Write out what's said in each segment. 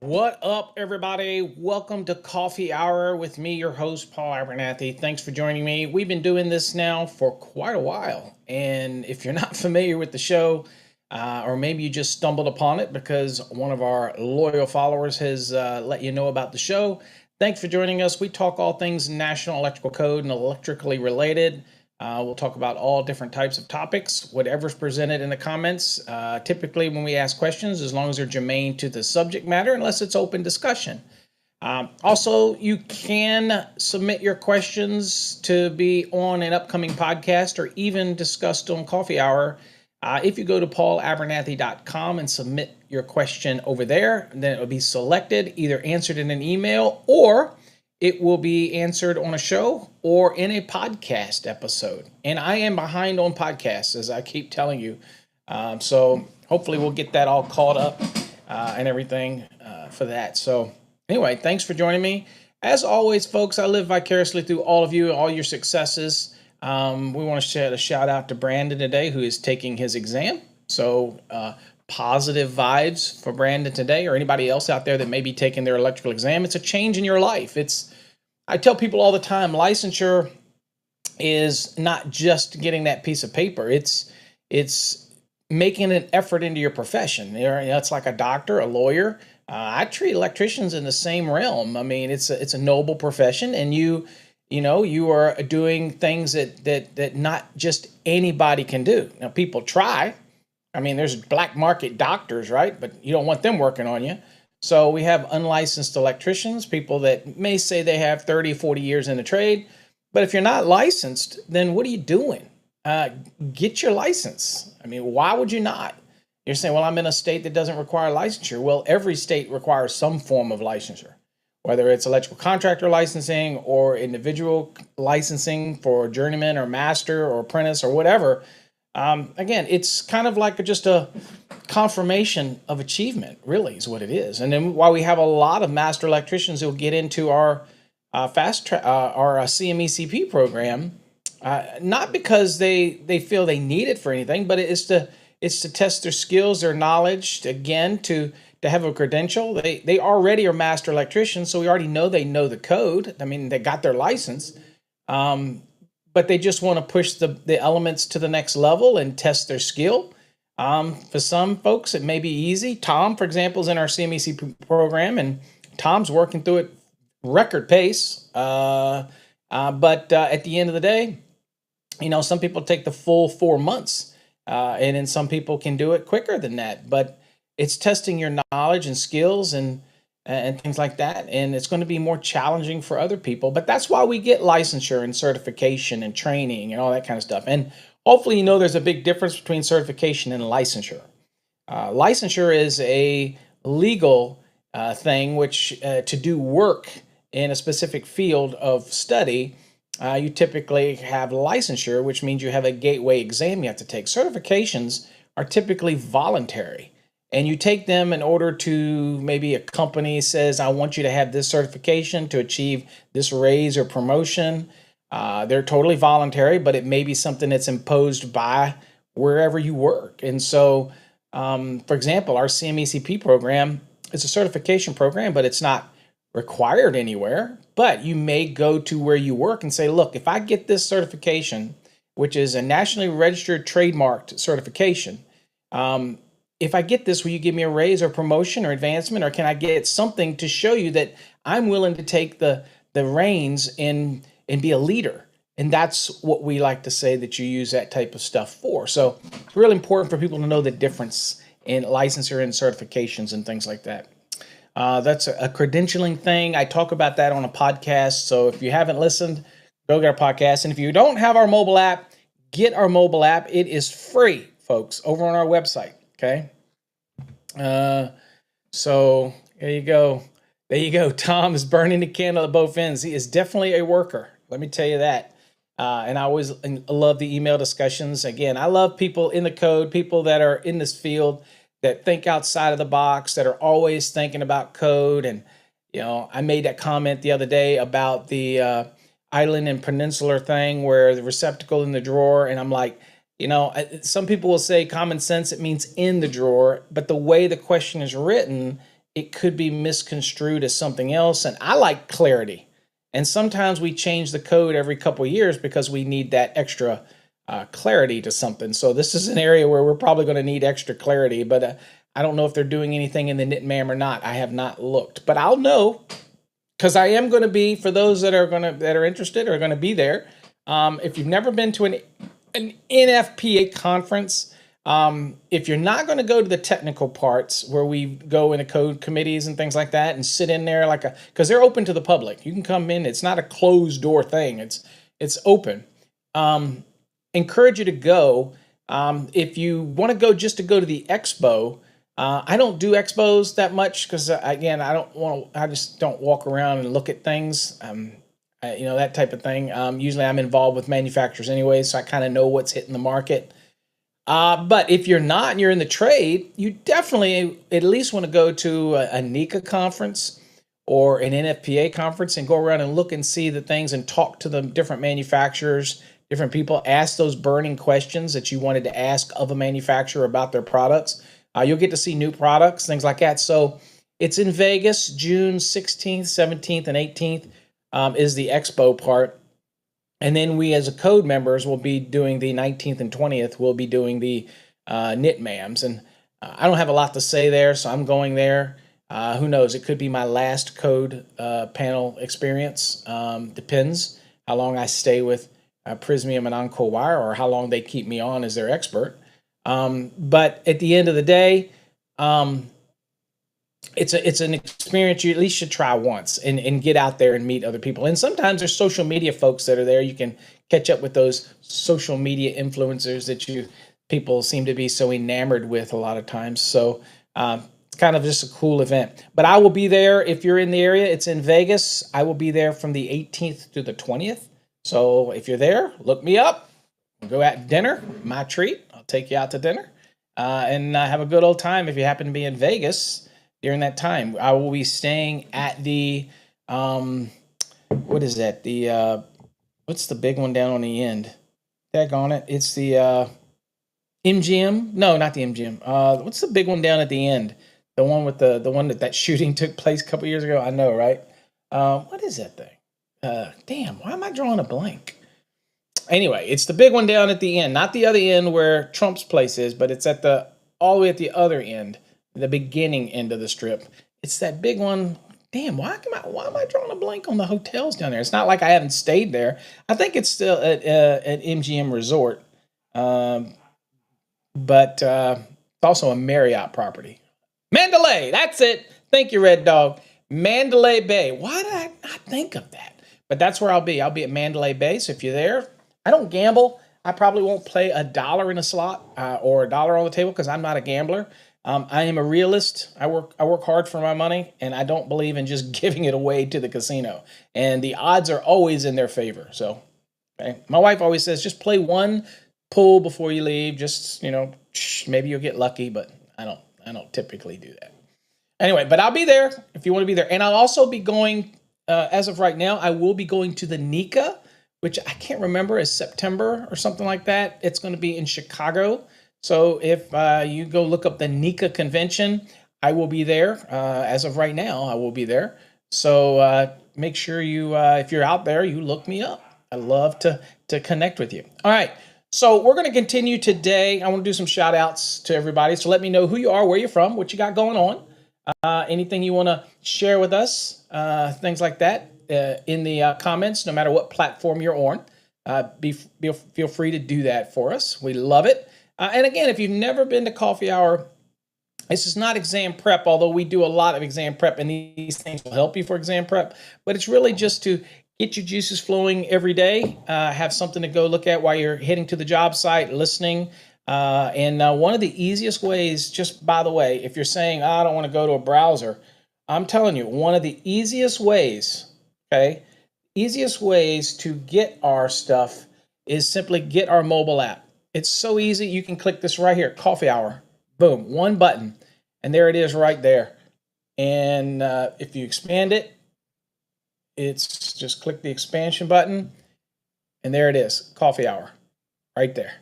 What up, everybody? Welcome to Coffee Hour with me, your host, Paul Abernathy. Thanks for joining me. We've been doing this now for quite a while. And if you're not familiar with the show, or maybe you just stumbled upon it because one of our loyal followers has let you know about the show, thanks for joining us. We talk all things National Electrical Code and electrically related. We'll talk about all different types of topics, whatever's presented in the comments. Typically, when we ask questions, as long as they're germane to the subject matter, unless it's open discussion. Also, you can submit your questions to be on an upcoming podcast or even discussed on Coffee Hour. If you go to paulabernathy.com and submit your question over there, then it will be selected, either answered in an email or it will be answered on a show or in a podcast episode. And I am behind on podcasts, as I keep telling you. So hopefully we'll get that all caught up and everything for that. So anyway, thanks for joining me. As always, folks, I live vicariously through all of you and all your successes. We want to share a shout out to Brandon today, who is taking his exam. So positive vibes for Brandon today, or anybody else out there that may be taking their electrical exam. It's a change in your life. I tell people all the time, licensure is not just getting that piece of paper. It's making an effort into your profession. It's like a doctor, a lawyer. I treat electricians in the same realm. I mean, it's a noble profession, and you are doing things that not just anybody can do. Now, people try. I mean, there's black market doctors, right? But you don't want them working on you. So we have unlicensed electricians, people that may say they have 30, 40 years in the trade. But if you're not licensed, then what are you doing? Get your license. I mean, why would you not? You're saying, well, I'm in a state that doesn't require licensure. Well, every state requires some form of licensure, whether it's electrical contractor licensing or individual licensing for journeyman or master or apprentice or whatever. Again, it's kind of like just a confirmation of achievement, really, is what it is. And then while we have a lot of master electricians who'll get into our our CMECP program, not because they feel they need it for anything, but it's to test their skills, their knowledge, again, to have a credential. They already are master electricians, so we already know they know the code. I mean, they got their license. But they just want to push the elements to the next level and test their skill. For some folks, it may be easy. Tom, for example, is in our CMEC program, and Tom's working through it record pace. But at the end of the day, some people take the full 4 months, and then some people can do it quicker than that. But it's testing your knowledge and skills and things like that. And it's going to be more challenging for other people. But that's why we get licensure and certification and training and all that kind of stuff. And hopefully, there's a big difference between certification and licensure. Licensure is a legal thing, which to do work in a specific field of study, you typically have licensure, which means you have a gateway exam you have to take. Certifications are typically voluntary. And you take them in order to, maybe a company says, I want you to have this certification to achieve this raise or promotion. They're totally voluntary, but it may be something that's imposed by wherever you work. And so, for example, our CMECP program is a certification program, but it's not required anywhere. But you may go to where you work and say, look, if I get this certification, which is a nationally registered trademarked certification, if I get this, will you give me a raise or promotion or advancement, or can I get something to show you that I'm willing to take the reins and be a leader? And that's what we like to say that you use that type of stuff for. So it's really important for people to know the difference in licensure and certifications and things like that. That's a credentialing thing. I talk about that on a podcast. So if you haven't listened, go get our podcast. And if you don't have our mobile app, get our mobile app. It is free, folks, over on our website. Okay. So there you go. There you go. Tom is burning the candle at both ends. He is definitely a worker. Let me tell you that. And I always love the email discussions. Again, I love people in the code, people that are in this field that think outside of the box, that are always thinking about code. And, I made that comment the other day about the island and peninsular thing where the receptacle in the drawer. And I'm like, some people will say common sense, it means in the drawer, but the way the question is written, it could be misconstrued as something else. And I like clarity. And sometimes we change the code every couple of years because we need that extra clarity to something. So this is an area where we're probably going to need extra clarity, but I don't know if they're doing anything in the NITMAM or not. I have not looked, but I'll know because I am going to be, for those that are interested, are going to be there. If you've never been to an NFPA conference, if you're not going to go to the technical parts where we go into code committees and things like that and sit in there because they're open to the public. You can come in. It's not a closed door thing. It's open. Encourage you to go. If you want to go just to go to the expo, I don't do expos that much because again, I just don't walk around and look at things. That type of thing. Usually I'm involved with manufacturers anyway, so I kind of know what's hitting the market. But if you're not and you're in the trade, you definitely at least want to go to a NECA conference or an NFPA conference and go around and look and see the things and talk to the different manufacturers, different people, ask those burning questions that you wanted to ask of a manufacturer about their products. You'll get to see new products, things like that. So it's in Vegas, June 16th, 17th, and 18th is the expo part. And then we as a code members will be doing the 19th and 20th. We'll be doing the NITMAMs. And I don't have a lot to say there, so I'm going there. Who knows? It could be my last code panel experience. Depends how long I stay with Prismium and Encore Wire or how long they keep me on as their expert. But at the end of the day, it's an experience you at least should try once and get out there and meet other people. And sometimes there's social media folks that are there. You can catch up with those social media influencers that people seem to be so enamored with a lot of times. So it's kind of just a cool event. But I will be there if you're in the area. It's in Vegas. I will be there from the 18th to the 20th. So if you're there, look me up. Go out to dinner, my treat. I'll take you out to dinner and have a good old time if you happen to be in Vegas during that time. I will be staying at the, what is that? What's the big one down on the end? Daggone it. It's the MGM. No, not the MGM. What's the big one down at the end? The one with the one that shooting took place a couple years ago. I know, right? What is that thing? Damn, why am I drawing a blank? Anyway, it's the big one down at the end, not the other end where Trump's place is, but it's at all the way at the other end, the beginning end of the strip. It's that big one. Damn, why am I drawing a blank on the hotels down there? It's not like I haven't stayed there. I think it's still at MGM Resort, but it's also a Marriott property. Mandalay, that's it. Thank you, Red Dog. Mandalay Bay. Why did I not think of that? But that's where I'll be. I'll be at Mandalay Bay. So if you're there, I don't gamble. I probably won't play $1 in a slot or $1 on the table because I'm not a gambler. I am a realist. I work hard for my money, and I don't believe in just giving it away to the casino. And the odds are always in their favor. So, okay. My wife always says, just play one pull before you leave. Just maybe you'll get lucky, but I don't typically do that. Anyway, but I'll be there if you want to be there, and I'll also be going. As of right now, I will be going to the NECA, which I can't remember, is September or something like that. It's going to be in Chicago. So if you go look up the NECA convention, I will be there. As of right now, I will be there. So make sure if you're out there, you look me up. I love to connect with you. All right. So we're going to continue today. I want to do some shout outs to everybody. So let me know who you are, where you're from, what you got going on. Anything you want to share with us, things like that in the comments, no matter what platform you're on. Feel free to do that for us. We love it. And again, if you've never been to Coffee Hour, this is not exam prep, although we do a lot of exam prep, and these things will help you for exam prep. But it's really just to get your juices flowing every day, have something to go look at while you're heading to the job site, listening. And one of the easiest ways, just by the way, if you're saying, I don't want to go to a browser, I'm telling you, one of the easiest ways to get our stuff is simply get our mobile app. It's so easy. You can click this right here, Coffee Hour. Boom, one button. And there it is right there. And if you expand it, it's just click the expansion button. And there it is, Coffee Hour, right there.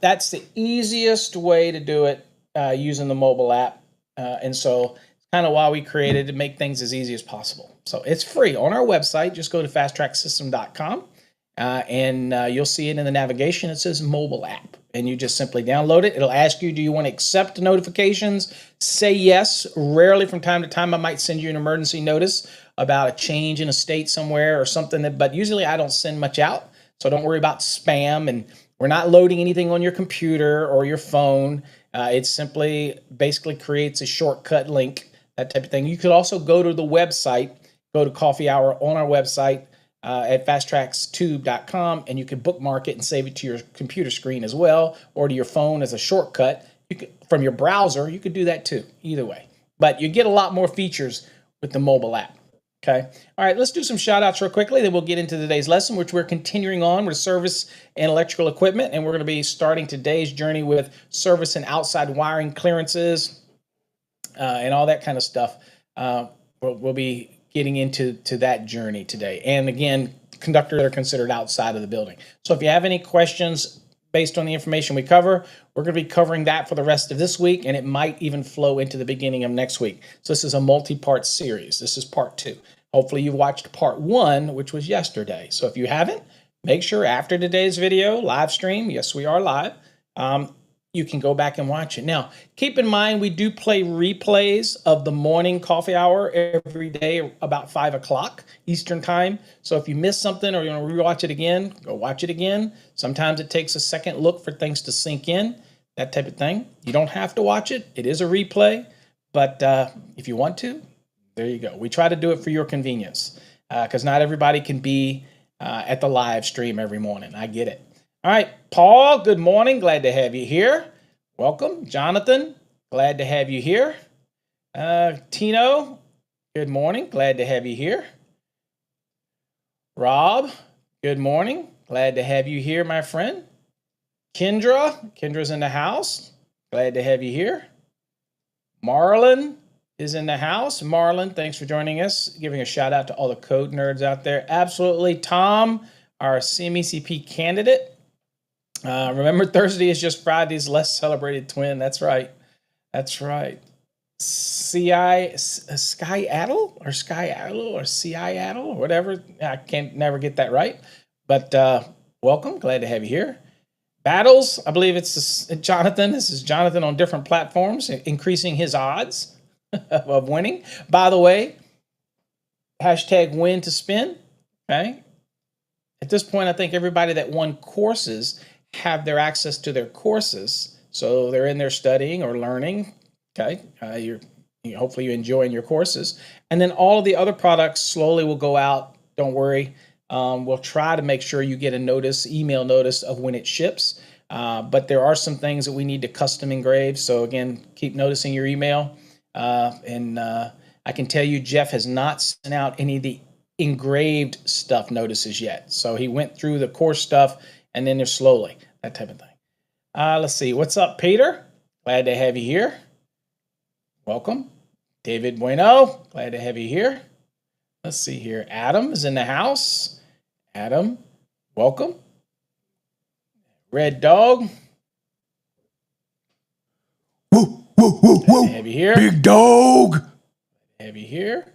That's the easiest way to do it using the mobile app. And so it's kind of why we created to make things as easy as possible. So it's free on our website. Just go to fasttracksystem.com and you'll see it in the navigation. It says mobile app, and you just simply download it. It'll ask you, do you want to accept notifications? Say yes. Rarely from time to time, I might send you an emergency notice about a change in a state somewhere or something, but usually I don't send much out. So don't worry about spam, and we're not loading anything on your computer or your phone. It simply basically creates a shortcut link, that type of thing. You could also go to the website, go to Coffee Hour on our website at fasttrackstube.com, and you can bookmark it and save it to your computer screen as well, or to your phone as a shortcut. You could, from your browser, you could do that too, either way. But you get a lot more features with the mobile app. Okay. All right, let's do some shout outs real quickly. Then we'll get into today's lesson, which we're continuing on with service and electrical equipment. And we're going to be starting today's journey with service and outside wiring clearances and all that kind of stuff. We'll be getting into that journey today. And again, conductors that are considered outside of the building. So if you have any questions based on the information we cover, we're going to be covering that for the rest of this week, and it might even flow into the beginning of next week. So this is a multi-part series. This is part 2. Hopefully you watched part 1, which was yesterday. So if you haven't, make sure after today's video, live stream, yes, we are live, you can go back and watch it. Now, keep in mind, we do play replays of the morning coffee hour every day about 5 o'clock Eastern time. So if you miss something or you want to rewatch it again, go watch it again. Sometimes it takes a second look for things to sink in, that type of thing. You don't have to watch it. It is a replay. But if you want to, there you go. We try to do it for your convenience because not everybody can be at the live stream every morning. I get it. All right, Paul, good morning. Glad to have you here. Welcome. Jonathan, glad to have you here. Tino, good morning. Glad to have you here. Rob, good morning. Glad to have you here, my friend. Kendra's in the house. Glad to have you here. Marlon is in the house. Marlon, thanks for joining us. Giving a shout out to all the code nerds out there. Absolutely. Tom, our CMECP candidate. Remember, Thursday is just Friday's less celebrated twin. That's right. That's right. Sky Addle or CI Addle or whatever. I can't never get that right. But welcome. Glad to have you here. Battles. I believe it's Jonathan. This is Jonathan on different platforms, increasing his odds of winning. By the way, hashtag win to spin. Okay. At this point, I think everybody that won courses have their access to their courses, so they're in there studying or learning. Okay, hopefully you're enjoying your courses, and then all of the other products slowly will go out. Don't worry, we'll try to make sure you get a email notice of when it ships. But there are some things that we need to custom engrave. So again, keep noticing your email, and I can tell you Jeff has not sent out any of the engraved stuff notices yet. So he went through the course stuff, and then they're slowly, that type of thing. Let's see. What's up, Peter? Glad to have you here. Welcome. David Bueno, glad to have you here. Let's see here. Adam is in the house. Adam, welcome. Red Dog. Woo, woo, woo, woo. Glad to have you here. Big dog. Glad to have you here.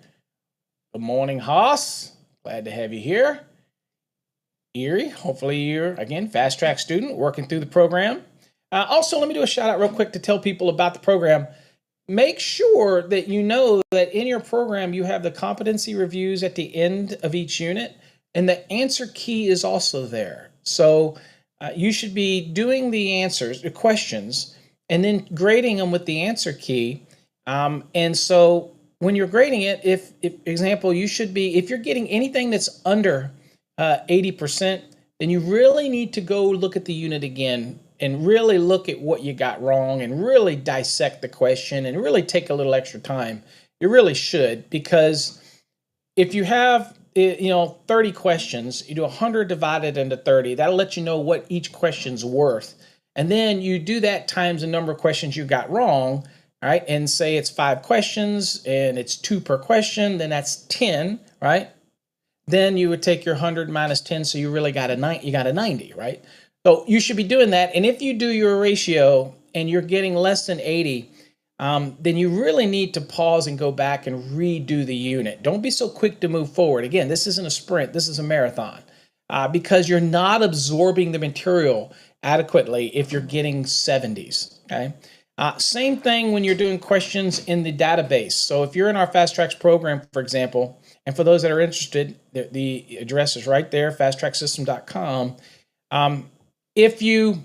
Good morning, Haas. Glad to have you here. Erie, hopefully you're, again, fast track student working through the program. Also, let me do a shout out real quick to tell people about the program. Make sure that you know that in your program you have the competency reviews at the end of each unit, and the answer key is also there. So you should be doing the answers, the questions, and then grading them with the answer key. And so when you're grading it, if example, you should be, if you're getting anything that's under 80%, then you really need to go look at the unit again and really look at what you got wrong and really dissect the question and really take a little extra time. You really should, because if you have 30 questions, you do 100 divided into 30, that'll let you know what each question's worth. And then you do that times the number of questions you got wrong, right? And say it's 5 questions and it's 2 per question, then that's 10, right? Then you would take your 100 minus 10, so you really got a 90, right? So you should be doing that. And if you do your ratio and you're getting less than 80, then you really need to pause and go back and redo the unit. Don't be so quick to move forward. Again, this isn't a sprint, this is a marathon, because you're not absorbing the material adequately if you're getting 70s, okay? Same thing when you're doing questions in the database. So if you're in our Fast Tracks program, for example, and for those that are interested, the address is right there, fasttracksystem.com. If you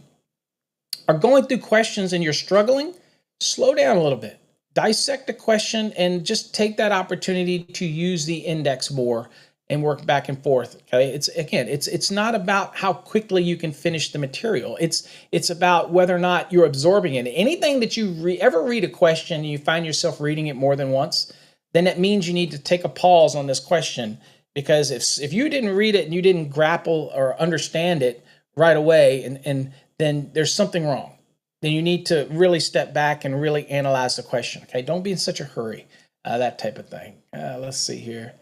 are going through questions and you're struggling, slow down a little bit. Dissect the question and just take that opportunity to use the index more and work back and forth. Okay, it's not about how quickly you can finish the material. It's about whether or not you're absorbing it. Anything that you ever read a question and you find yourself reading it more than once, then it means you need to take a pause on this question, because if you didn't read it and you didn't grapple or understand it right away, and then there's something wrong. Then you need to really step back and really analyze the question. Okay, don't be in such a hurry. That type of thing. Let's see here.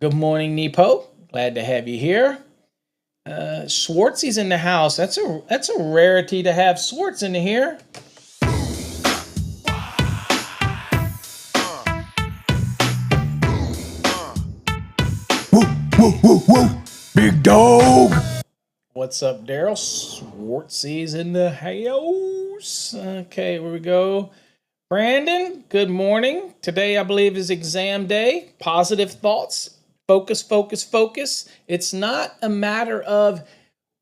Good morning, Nepo. Glad to have you here. Swartzy's in the house. That's a rarity to have Swartz in here. Woo, woo, woo, woo. Big dog. What's up, Daryl? Swartzy's in the house. Okay, here we go. Brandon, good morning. Today, I believe, is exam day. Positive thoughts. Focus, focus, focus. It's not a matter of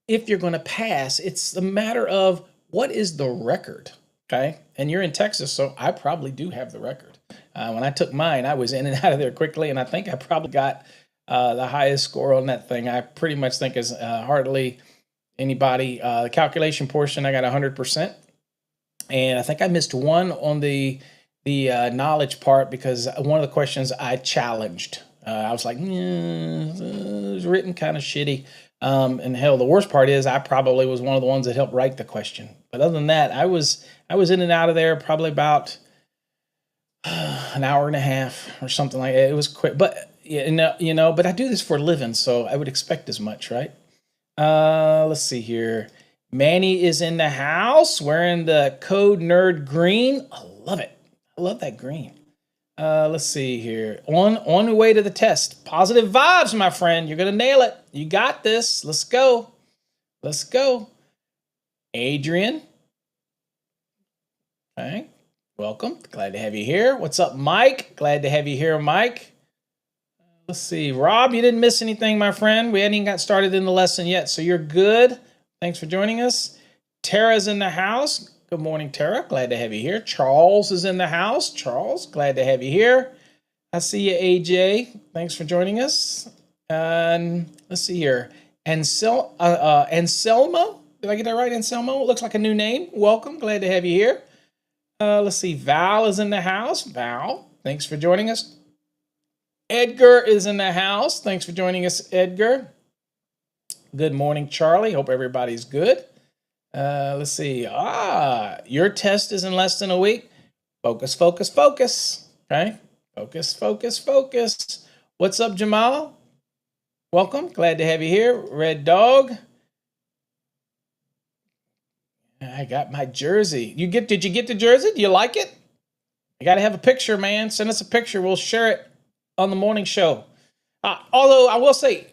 if you're going to pass. It's a matter of what is the record, okay? And you're in Texas, so I probably do have the record. When I took mine, I was in and out of there quickly, and I think I probably got the highest score on that thing. I pretty much think is hardly anybody. The calculation portion, I got 100%. And I think I missed one on the knowledge part because one of the questions I challenged. I was like, it was written kind of shitty. And hell, the worst part is I probably was one of the ones that helped write the question. But other than that, I was in and out of there probably about an hour and a half or something like that. It was quick, but but I do this for a living, so I would expect as much, right? Let's see here. Manny is in the house wearing the Code Nerd green. I love it. I love that green. Let's see here. On the way to the test. Positive vibes, my friend. You're going to nail it. You got this. Let's go. Let's go. Adrian. Okay. Welcome. Glad to have you here. What's up, Mike? Glad to have you here, Mike. Let's see. Rob, you didn't miss anything, my friend. We hadn't even got started in the lesson yet, so you're good. Thanks for joining us. Tara's in the house. Good morning, Tara. Glad to have you here. Charles is in the house. Charles, glad to have you here. I see you, AJ. Thanks for joining us. And let's see here. Anselmo. Did I get that right, Anselmo? Looks like a new name. Welcome. Glad to have you here. Let's see. Val is in the house. Val, thanks for joining us. Edgar is in the house. Thanks for joining us, Edgar. Good morning, Charlie. Hope everybody's good. Let's see. Your test is in less than a week. Focus, focus, focus. Okay? Focus, focus, focus. What's up, Jamal? Welcome. Glad to have you here. Red Dog. I got my jersey. Did you get the jersey? Do you like it? You got to have a picture, man. Send us a picture. We'll share it on the morning show. Although I will say,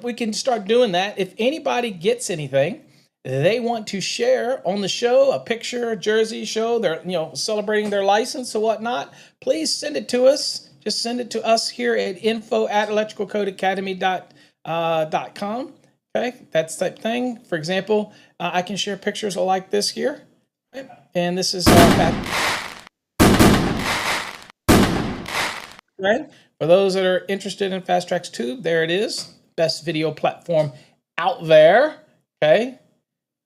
we can start doing that. If anybody gets anything they want to share on the show, a picture, a jersey, show they're celebrating their license or whatnot, please send it to us. Just send it to us here at info@electricalcodeacademy.com. Okay, that's that thing. For example, I can share pictures like this here, okay? And this is right. For those that are interested in Fast Tracks Tube, there it is. Best video platform out there. Okay.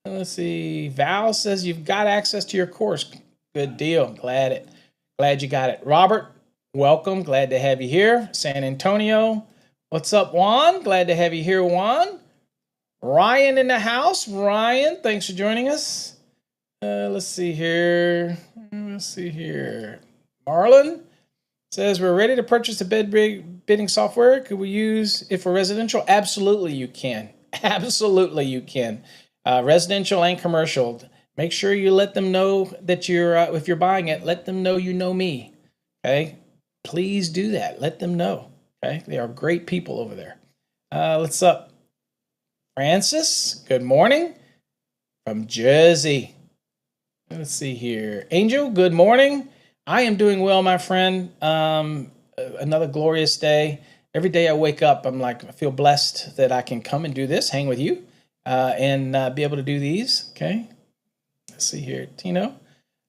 Let's see. Val says you've got access to your course. Good deal. Glad you got it. Robert, welcome. Glad to have you here. San Antonio. What's up, Juan? Glad to have you here, Juan. Ryan in the house. Ryan, thanks for joining us. Let's see here. Marlon says we're ready to purchase the bidding software. Could we use it for residential? Absolutely, you can. Absolutely, you can. Residential and commercial. Make sure you let them know that you're, if you're buying it, let them know you know me. Okay. Please do that. Let them know. Okay. They are great people over there. What's up? Francis, good morning from Jersey. Let's see here. Angel, good morning. I am doing well, my friend. Another glorious day. Every day I wake up, I'm like, I feel blessed that I can come and do this, hang with you, and be able to do these. Okay. Let's see here. Tino,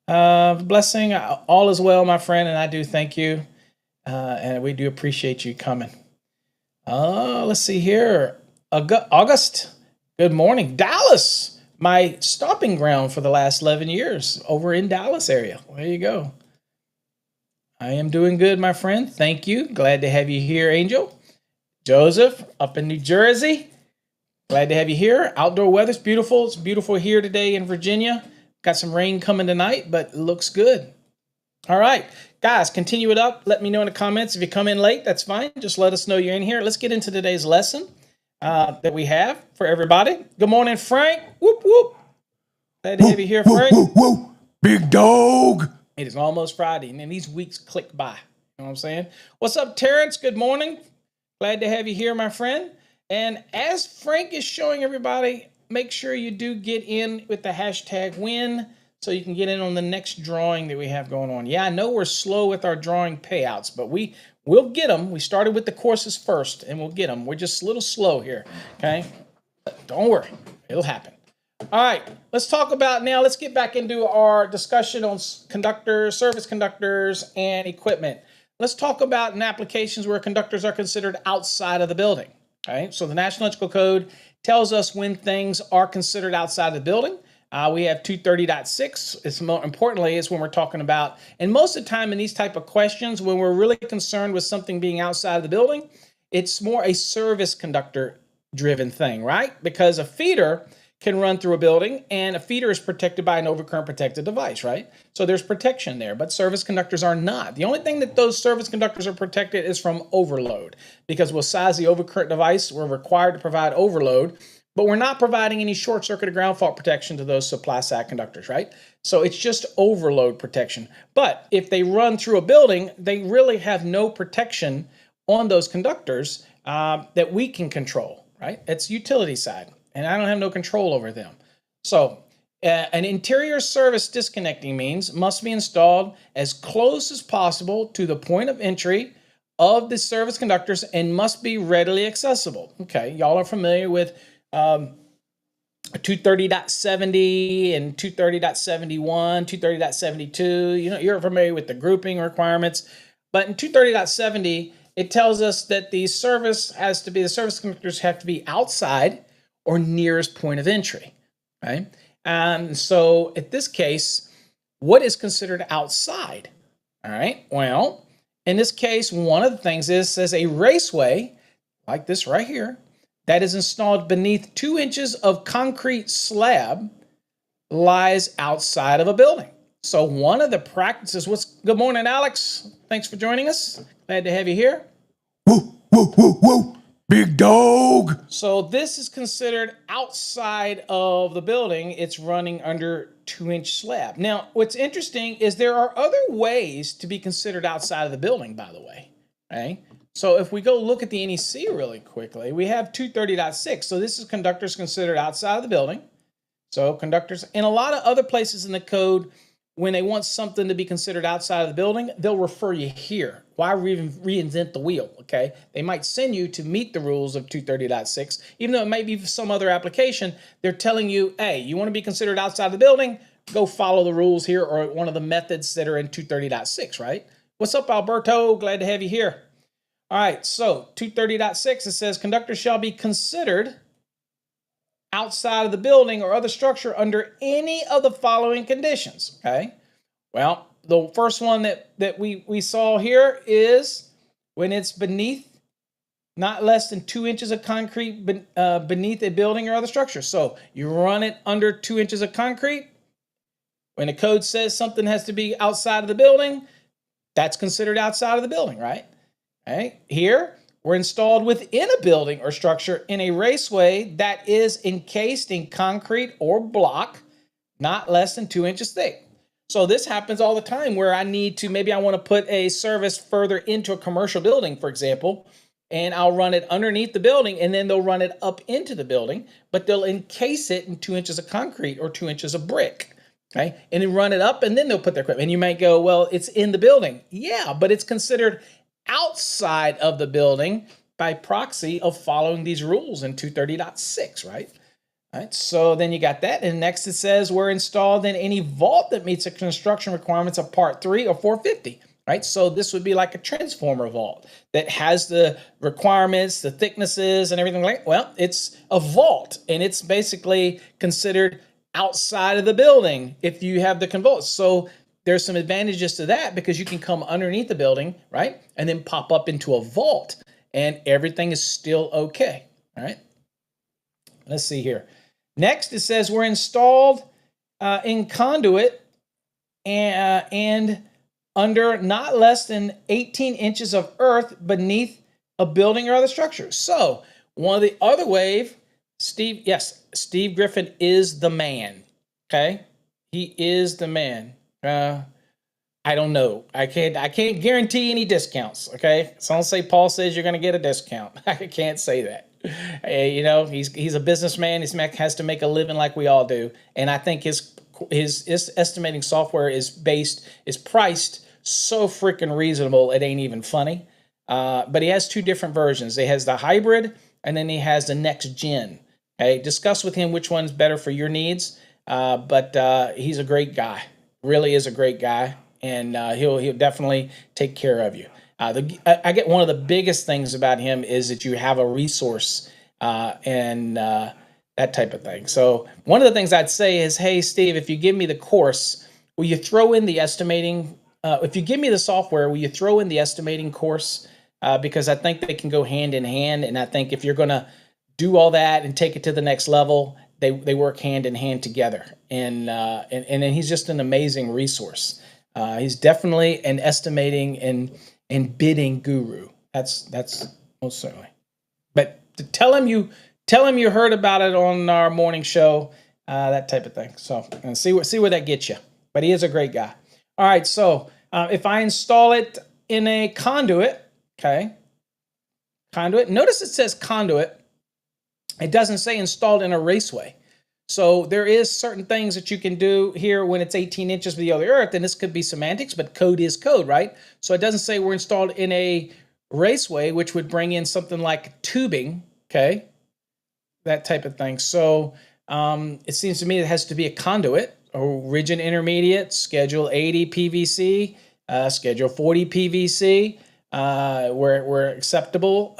blessing. All is well, my friend, and I do thank you. And we do appreciate you coming. Let's see here. August, good morning. Dallas, my stomping ground for the last 11 years over in Dallas area. There you go. I am doing good, my friend. Thank you. Glad to have you here, Angel. Joseph, up in New Jersey. Glad to have you here. Outdoor weather's beautiful. It's beautiful here today in Virginia. Got some rain coming tonight, but it looks good. All right, guys, continue it up. Let me know in the comments. If you come in late, that's fine. Just let us know you're in here. Let's get into today's lesson that we have for everybody. Good morning, Frank. Whoop, whoop. Glad to have you here, Frank. Woo, woo, woo. Big dog. It is almost Friday, and then these weeks click by. You know what I'm saying? What's up, Terrence? Good morning. Glad to have you here, my friend. And as Frank is showing everybody, make sure you do get in with the hashtag win so you can get in on the next drawing that we have going on. Yeah, I know we're slow with our drawing payouts, but we'll get them. We started with the courses first, and we'll get them. We're just a little slow here, okay? Don't worry. It'll happen. All right, let's talk about now. Let's get back into our discussion on conductors, service conductors, and equipment. Let's talk about applications where conductors are considered outside of the building. All right, so the National Electrical Code tells us when things are considered outside of the building. We have 230.6. It's more importantly, is when we're talking about, and most of the time in these type of questions, when we're really concerned with something being outside of the building, it's more a service conductor driven thing, right? Because a feeder can run through a building, and a feeder is protected by an overcurrent protected device, right? So there's protection there, but service conductors are not. The only thing that those service conductors are protected is from overload, because we'll size the overcurrent device, we're required to provide overload, but we're not providing any short circuit or ground fault protection to those supply side conductors, right? So it's just overload protection. But if they run through a building, they really have no protection on those conductors that we can control, right? It's utility side, and I don't have no control over them. So an interior service disconnecting means must be installed as close as possible to the point of entry of the service conductors and must be readily accessible. Okay, y'all are familiar with 230.70 and 230.71, 230.72. You know, you're familiar with the grouping requirements. But in 230.70, it tells us that the service conductors have to be outside or nearest point of entry, right? And so in this case, what is considered outside? All right, well, in this case, one of the things says a raceway, like this right here, that is installed beneath 2 inches of concrete slab lies outside of a building. So one of the practices good morning, Alex. Thanks for joining us. Glad to have you here. Woo, woo, woo, woo. Big dog. So this is considered outside of the building. It's running under 2-inch slab. Now, what's interesting is there are other ways to be considered outside of the building, by the way. Okay? So if we go look at the NEC really quickly, we have 230.6. So this is conductors considered outside of the building. So conductors, in a lot of other places in the code, when they want something to be considered outside of the building, they'll refer you here. Why reinvent the wheel, okay? They might send you to meet the rules of 230.6, even though it may be some other application. They're telling you, hey, you want to be considered outside the building? Go follow the rules here or one of the methods that are in 230.6, right? What's up, Alberto? Glad to have you here. All right, so 230.6, it says conductors shall be considered outside of the building or other structure under any of the following conditions, okay? Well, the first one that we saw here is when it's beneath not less than 2 inches of concrete beneath a building or other structure. So you run it under 2 inches of concrete. When the code says something has to be outside of the building, that's considered outside of the building, right? Okay. Here, we're installed within a building or structure in a raceway that is encased in concrete or block, not less than 2 inches thick. So this happens all the time where maybe I want to put a service further into a commercial building, for example, and I'll run it underneath the building and then they'll run it up into the building, but they'll encase it in 2 inches of concrete or 2 inches of brick. Okay. And then run it up and then they'll put their equipment. And you might go, well, it's in the building. Yeah, but it's considered outside of the building by proxy of following these rules in 230.6, right? All right, so then you got that. And next it says we're installed in any vault that meets the construction requirements of Part 3 or 450, right? So this would be like a transformer vault that has the requirements, the thicknesses and everything like that. Well, it's a vault and it's basically considered outside of the building if you have the convulse. So there's some advantages to that because you can come underneath the building, right? And then pop up into a vault and everything is still okay, all right? Let's see here. Next, it says we're installed in conduit and under not less than 18 inches of earth beneath a building or other structure. So one of the other wave, Steve Griffin is the man, okay? He is the man. I don't know. I can't guarantee any discounts, okay? So don't say Paul says you're going to get a discount. I can't say that. You know, he's a businessman. This man has to make a living like we all do. And I think his estimating software is priced so freaking reasonable, it ain't even funny. But he has two different versions. He has the hybrid and then he has the next gen. Okay, discuss with him which one's better for your needs. But he's a great guy. Really is a great guy. And he'll definitely take care of you. I get one of the biggest things about him is that you have a resource and that type of thing. So one of the things I'd say is, hey, Steve, if you give me the course, will you throw in the estimating? If you give me the software, will you throw in the estimating course? Because I think they can go hand in hand. And I think if you're going to do all that and take it to the next level, they work hand in hand together. And then he's just an amazing resource. He's definitely an estimating and bidding guru. That's most certainly. But tell him you heard about it on our morning show, that type of thing. So and see where that gets you. But he is a great guy. All right, so if I install it in a conduit, okay, conduit. Notice it says conduit. It doesn't say installed in a raceway. So there is certain things that you can do here when it's 18 inches below the earth, and this could be semantics, but code is code, right? So it doesn't say we're installed in a raceway, which would bring in something like tubing, okay? That type of thing. So it seems to me it has to be a conduit, or rigid intermediate, schedule 80 PVC, schedule 40 PVC, where acceptable.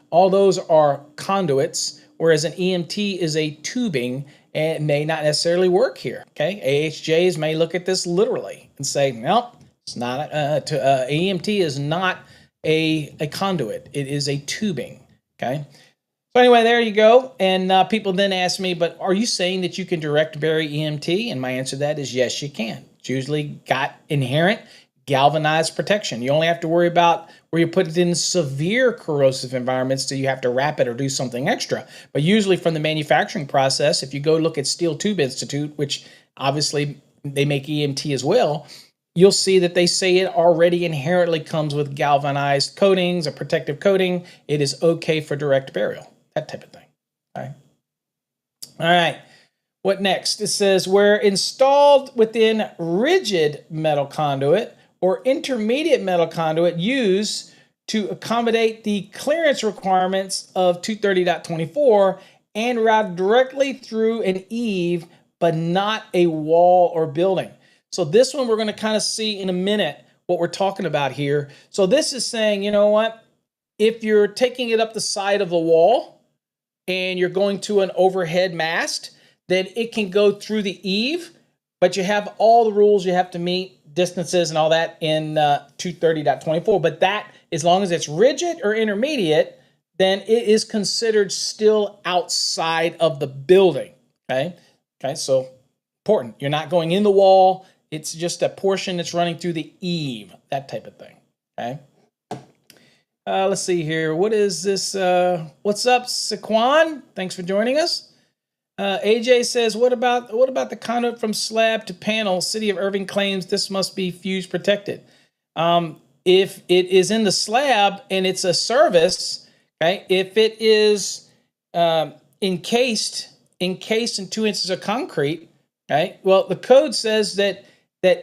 All those are conduits, whereas an EMT is a tubing and it may not necessarily work here. Okay, AHJs may look at this literally and say, no, it's not. EMT is not a conduit; it is a tubing. Okay. So anyway, there you go. And people then ask me, but are you saying that you can direct bury EMT? And my answer to that is yes, you can. It's usually got inherent galvanized protection. You only have to worry about where you put it in severe corrosive environments so you have to wrap it or do something extra. But usually from the manufacturing process, if you go look at Steel Tube Institute, which obviously they make EMT as well, you'll see that they say it already inherently comes with galvanized coatings, a protective coating. It is okay for direct burial, that type of thing. All right. What next? It says we're installed within rigid metal conduit or intermediate metal conduit used to accommodate the clearance requirements of 230.24 and route directly through an eave, but not a wall or building. So this one we're going to kind of see in a minute what we're talking about here. So this is saying, you know what? If you're taking it up the side of the wall and you're going to an overhead mast, then it can go through the eave, but you have all the rules you have to meet, distances and all that in 230.24. But that, as long as it's rigid or intermediate, then it is considered still outside of the building. Okay, so important. You're not going in the wall. It's just a portion that's running through the eave, that type of thing. Okay. Let's see here. What is this? What's up, Saquon? Thanks for joining us. AJ says, what about the conduit from slab to panel? City of Irving claims this must be fuse protected. If it is in the slab and it's a service, okay, if it is encased in 2 inches of concrete, okay, well, the code says that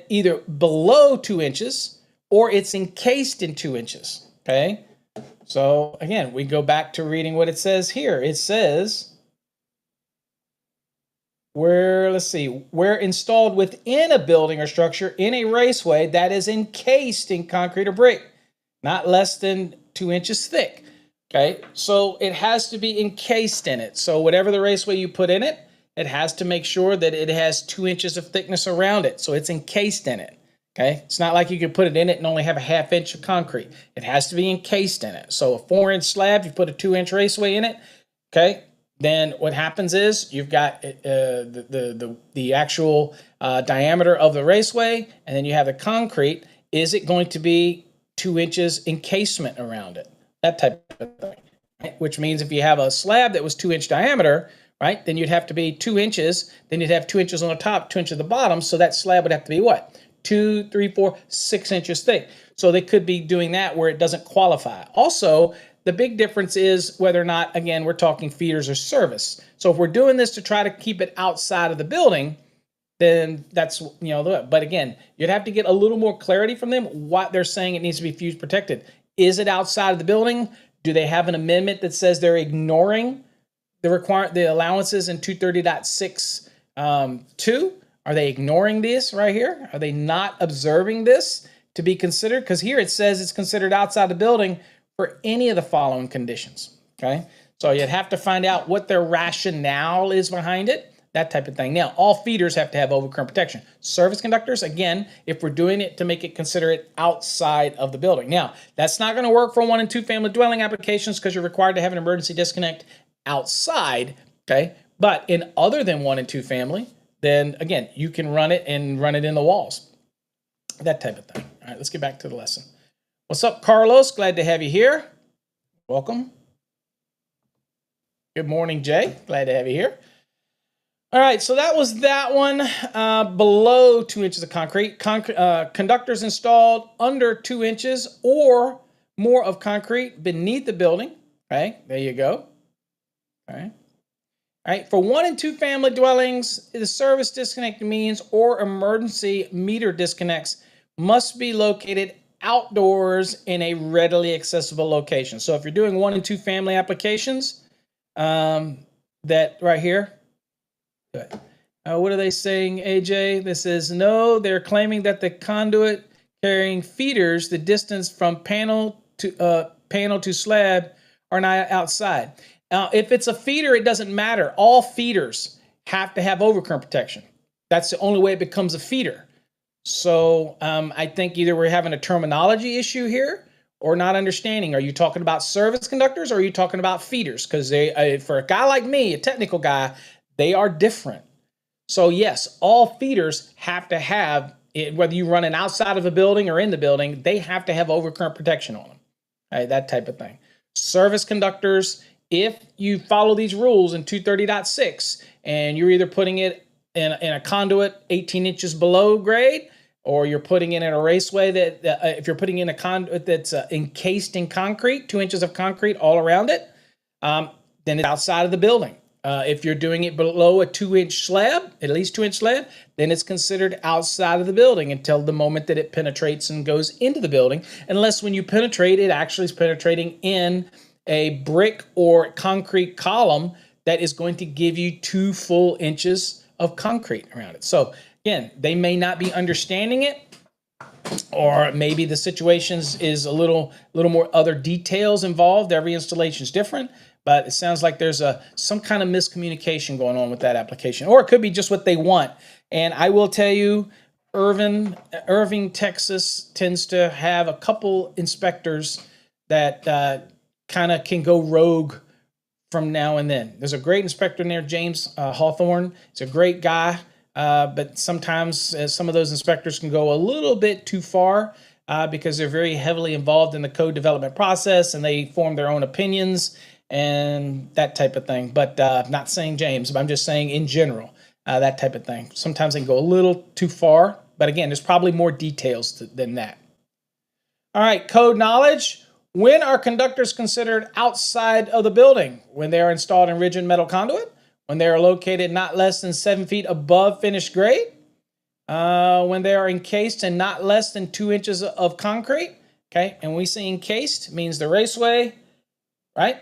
either below 2 inches or it's encased in 2 inches, okay? So again, we go back to reading what it says here. It says, where installed within a building or structure in a raceway that is encased in concrete or brick, not less than 2 inches thick. Okay, so it has to be encased in it. So whatever the raceway you put in it, it has to make sure that it has 2 inches of thickness around it. So it's encased in it. Okay, it's not like you can put it in it and only have a 1/2 inch of concrete. It has to be encased in it. So a 4-inch slab, you put a 2-inch raceway in it. Okay, then what happens is you've got the actual diameter of the raceway, and then you have the concrete. Is it going to be 2 inches encasement around it? That type of thing, right? Which means if you have a slab that was 2-inch diameter, right, then you'd have to be 2 inches. Then you'd have 2 inches on the top, 2 inches at the bottom. So that slab would have to be what? 2, 3, 4, 6 inches thick. So they could be doing that where it doesn't qualify. Also, the big difference is whether or not, again, we're talking feeders or service. So if we're doing this to try to keep it outside of the building, then that's, but again, you'd have to get a little more clarity from them what they're saying it needs to be fuse protected. Is it outside of the building? Do they have an amendment that says they're ignoring the allowances in 230.6 Are they ignoring this right here? Are they not observing this to be considered? Because here it says it's considered outside the building for any of the following conditions, okay? So you'd have to find out what their rationale is behind it, that type of thing. Now, all feeders have to have overcurrent protection. Service conductors, again, if we're doing it to make it consider it outside of the building. Now, that's not going to work for 1 and 2 family dwelling applications because you're required to have an emergency disconnect outside, okay? But in other than 1 and 2 family, then again, you can run it in the walls, that type of thing. All right, let's get back to the lesson. What's up, Carlos? Glad to have you here. Welcome. Good morning, Jay. Glad to have you here. All right, so that was that one. Below 2 inches of concrete. Conductors installed under 2 inches or more of concrete beneath the building. Okay, there you go. All right. All right, for 1 and 2 family dwellings, the service disconnect means or emergency meter disconnects must be located outdoors in a readily accessible location. So if you're doing 1 and 2 family applications, that right here, good. What are they saying, AJ? This is no, they're claiming that the conduit carrying feeders, the distance from panel to slab are not outside. If it's a feeder, it doesn't matter. All feeders have to have overcurrent protection. That's the only way it becomes a feeder. So I think either we're having a terminology issue here or not understanding. Are you talking about service conductors or are you talking about feeders? Because for a guy like me, a technical guy, they are different. So yes, all feeders have to have, whether you run it outside of a building or in the building, they have to have overcurrent protection on them. All right, that type of thing. Service conductors, if you follow these rules in 230.6 and you're either putting it in a conduit 18 inches below grade, or you're putting it in a raceway that if you're putting in a conduit that's encased in concrete, 2 inches of concrete all around it, then it's outside of the building. If you're doing it below a 2-inch slab, at least 2-inch slab, then it's considered outside of the building until the moment that it penetrates and goes into the building. Unless when you penetrate, it actually is penetrating in a brick or concrete column that is going to give you 2 full inches of concrete around it. So again, they may not be understanding it, or maybe the situations is a little more other details involved. Every installation is different, but it sounds like there's some kind of miscommunication going on with that application, or it could be just what they want. And I will tell you, Irving, Texas tends to have a couple inspectors that kind of can go rogue from now and then. There's a great inspector in there, James Hawthorne. He's a great guy, but sometimes some of those inspectors can go a little bit too far because they're very heavily involved in the code development process and they form their own opinions. and that type of thing. But not saying James, but I'm just saying in general, that type of thing. Sometimes they can go a little too far, but again, there's probably more details than that. All right, code knowledge. When are conductors considered outside of the building? When they are installed in rigid metal conduit? When they are located not less than 7 feet above finished grade? When they are encased in not less than 2 inches of concrete? Okay, and we see encased means the raceway, right?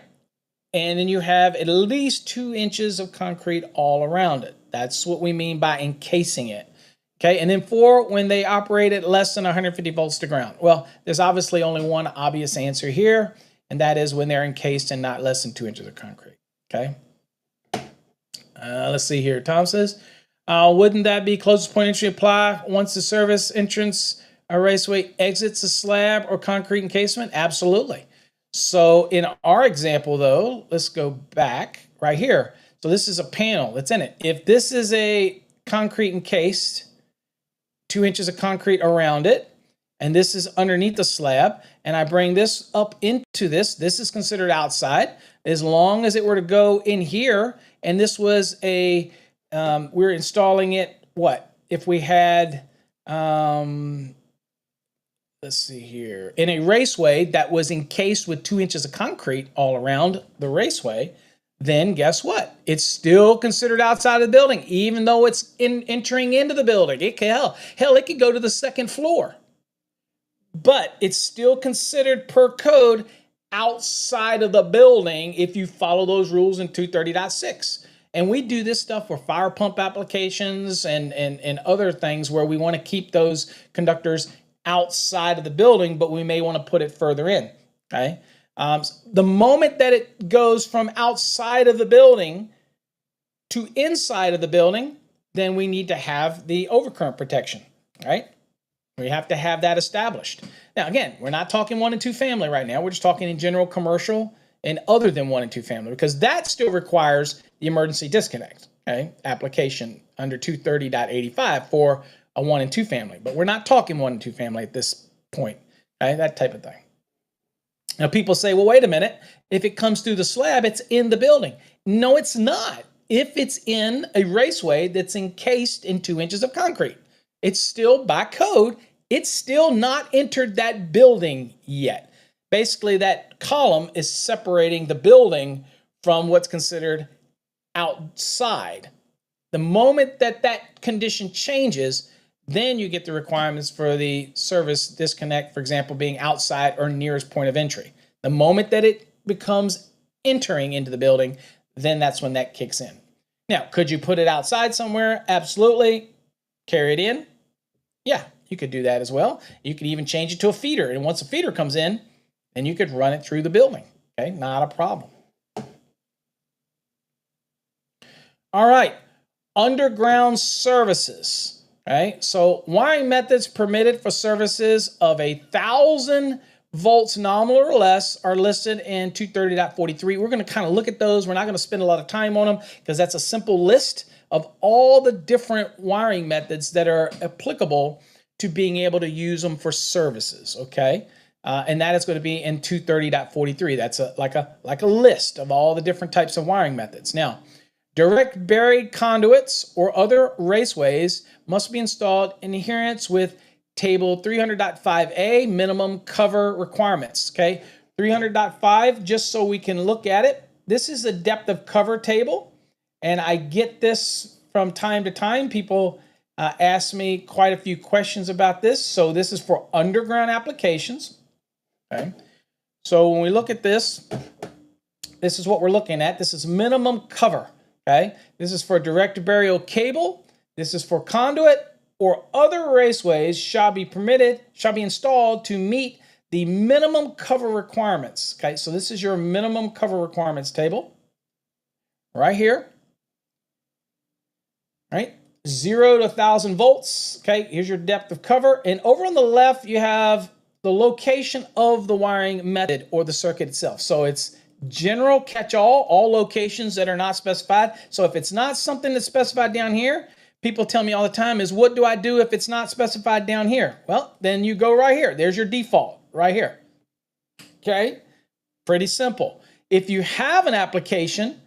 And then you have at least 2 inches of concrete all around it. That's what we mean by encasing it. Okay, and then 4, when they operate at less than 150 volts to ground. Well, there's obviously only one obvious answer here, and that is when they're encased in not less than 2 inches of concrete. Okay, let's see here. Tom says, wouldn't that be closest point entry apply once the service entrance raceway exits a slab or concrete encasement? Absolutely. So in our example, though, let's go back right here. So this is a panel that's in it. If this is a concrete encased, 2 inches of concrete around it, and this is underneath the slab, and I bring this up into this is considered outside. As long as it were to go in here, and this was a, we're installing it, what? If we had, let's see here, in a raceway that was encased with 2 inches of concrete all around the raceway, then guess what? It's still considered outside of the building, even though it's entering into the building. It can, hell, it could go to the second floor. But it's still considered per code outside of the building if you follow those rules in 230.6. And we do this stuff for fire pump applications and other things where we want to keep those conductors outside of the building, but we may want to put it further in, okay? The moment that it goes from outside of the building to inside of the building, then we need to have the overcurrent protection, right? We have to have that established. Now, again, we're not talking 1 and 2 family right now. We're just talking in general commercial and other than 1 and 2 family, because that still requires the emergency disconnect, okay? Application under 230.85 for a 1 and 2 family. But we're not talking 1 and 2 family at this point, okay? That type of thing. Now, people say, well, wait a minute. If it comes through the slab, it's in the building. No, it's not. If it's in a raceway that's encased in 2 inches of concrete, it's still, by code, it's still not entered that building yet. Basically, that column is separating the building from what's considered outside. The moment that that condition changes, then you get the requirements for the service disconnect, for example, being outside or nearest point of entry. The moment that it becomes entering into the building, then that's when that kicks in. Now, could you put it outside somewhere? Absolutely. Carry it in? Yeah, you could do that as well. You could even change it to a feeder. And once a feeder comes in, then you could run it through the building. Okay, not a problem. All right, underground services. Right, so wiring methods permitted for services of 1,000 volts nominal or less are listed in 230.43. We're going to kind of look at those. We're not going to spend a lot of time on them because that's a simple list of all the different wiring methods that are applicable to being able to use them for services, okay? And that is going to be in 230.43. That's like a list of all the different types of wiring methods. Now, direct buried conduits or other raceways must be installed in adherence with Table 300.5a minimum cover requirements. Okay, 300.5, just so we can look at it. This is a depth of cover table, and I get this from time to time. People ask me quite a few questions about this. So this is for underground applications. Okay, so when we look at this, this is what we're looking at. This is minimum cover. Okay, this is for direct burial cable. This is for conduit or other raceways shall be installed to meet the minimum cover requirements. Okay, so this is your minimum cover requirements table right here. All right, 0 to 1,000 volts. Okay, here's your depth of cover. And over on the left, you have the location of the wiring method or the circuit itself. So it's general catch-all, all locations that are not specified. So if it's not something that's specified down here, people tell me all the time is, what do I do if it's not specified down here? Well, then you go right here. There's your default right here. Okay, pretty simple. If you have an application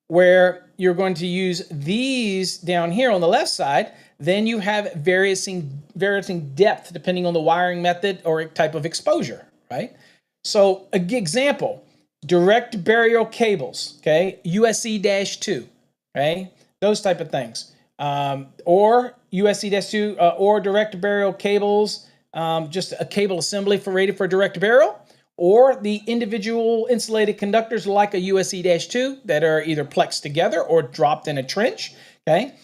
where you're going to use these down here on the left side, then you have varying depth depending on the wiring method or type of exposure, right? So a good example, direct burial cables, okay, USC-2, okay, those type of things, or USC-2 or direct burial cables, just a cable assembly rated for direct burial, or the individual insulated conductors like a USC-2 that are either plexed together or dropped in a trench, okay?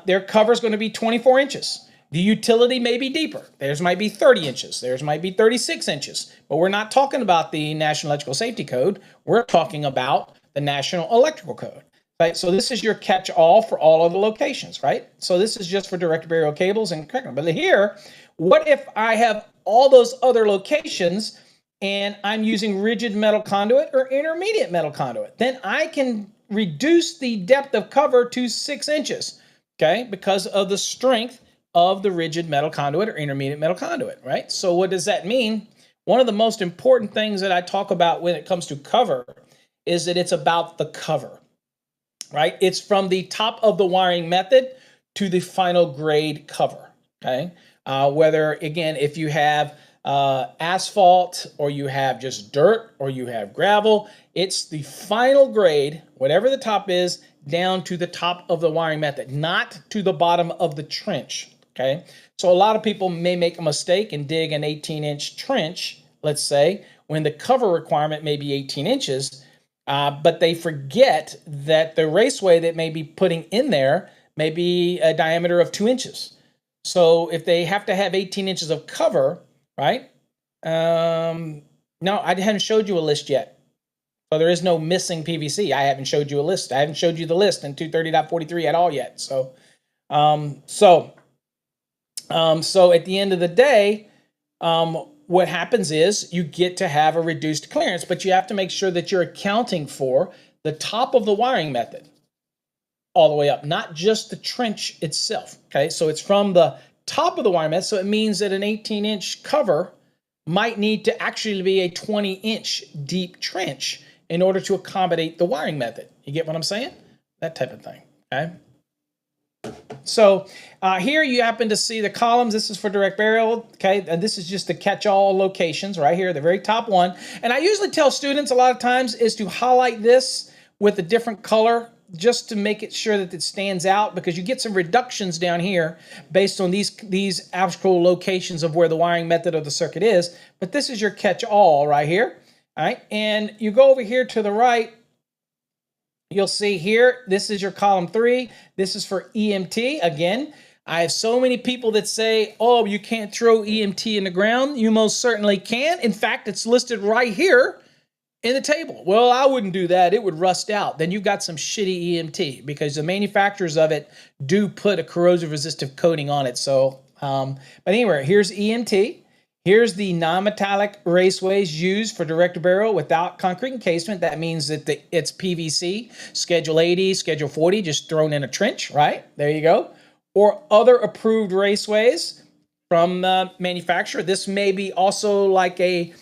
Their cover is going to be 24 inches. The utility may be deeper. Theirs might be 30 inches. Theirs might be 36 inches. But we're not talking about the National Electrical Safety Code. We're talking about the National Electrical Code. Right? So this is your catch-all for all of the locations, right? So this is just for direct burial cables and curriculum. But here, what if I have all those other locations and I'm using rigid metal conduit or intermediate metal conduit? Then I can reduce the depth of cover to 6 inches, okay, because of the strength of the rigid metal conduit or intermediate metal conduit, right? So what does that mean? One of the most important things that I talk about when it comes to cover is that it's about the cover, right? It's from the top of the wiring method to the final grade cover, okay? Whether, again, if you have asphalt or you have just dirt or you have gravel, it's the final grade, whatever the top is, down to the top of the wiring method, not to the bottom of the trench, okay? So a lot of people may make a mistake and dig an 18-inch trench, let's say, when the cover requirement may be 18 inches, but they forget that the raceway that may be putting in there may be a diameter of 2 inches. So if they have to have 18 inches of cover, right? No, I haven't showed you a list yet. So there is no missing PVC. I haven't showed you a list. I haven't showed you the list in 230.43 at all yet. So at the end of the day, what happens is you get to have a reduced clearance, but you have to make sure that you're accounting for the top of the wiring method all the way up, not just the trench itself, okay? So it's from the top of the wiring method, so it means that an 18-inch cover might need to actually be a 20-inch deep trench in order to accommodate the wiring method. You get what I'm saying? That type of thing, okay? So here you happen to see the columns. This is for direct burial, okay? And this is just the catch-all locations right here, the very top one. And I usually tell students a lot of times is to highlight this with a different color just to make it sure that it stands out, because you get some reductions down here based on these actual locations of where the wiring method of the circuit is. But this is your catch-all right here, all right? And you go over here to the right, you'll see here, this is your column 3. This is for EMT. Again, I have so many people that say, oh, you can't throw EMT in the ground. You most certainly can. In fact, it's listed right here in the table. Well, I wouldn't do that. It would rust out. Then you've got some shitty EMT, because the manufacturers of it do put a corrosive resistive coating on it. So, but anyway, here's EMT. Here's the non-metallic raceways used for direct burial without concrete encasement. That means that it's PVC, Schedule 80, Schedule 40, just thrown in a trench, right? There you go. Or other approved raceways from the manufacturer. This may be also like a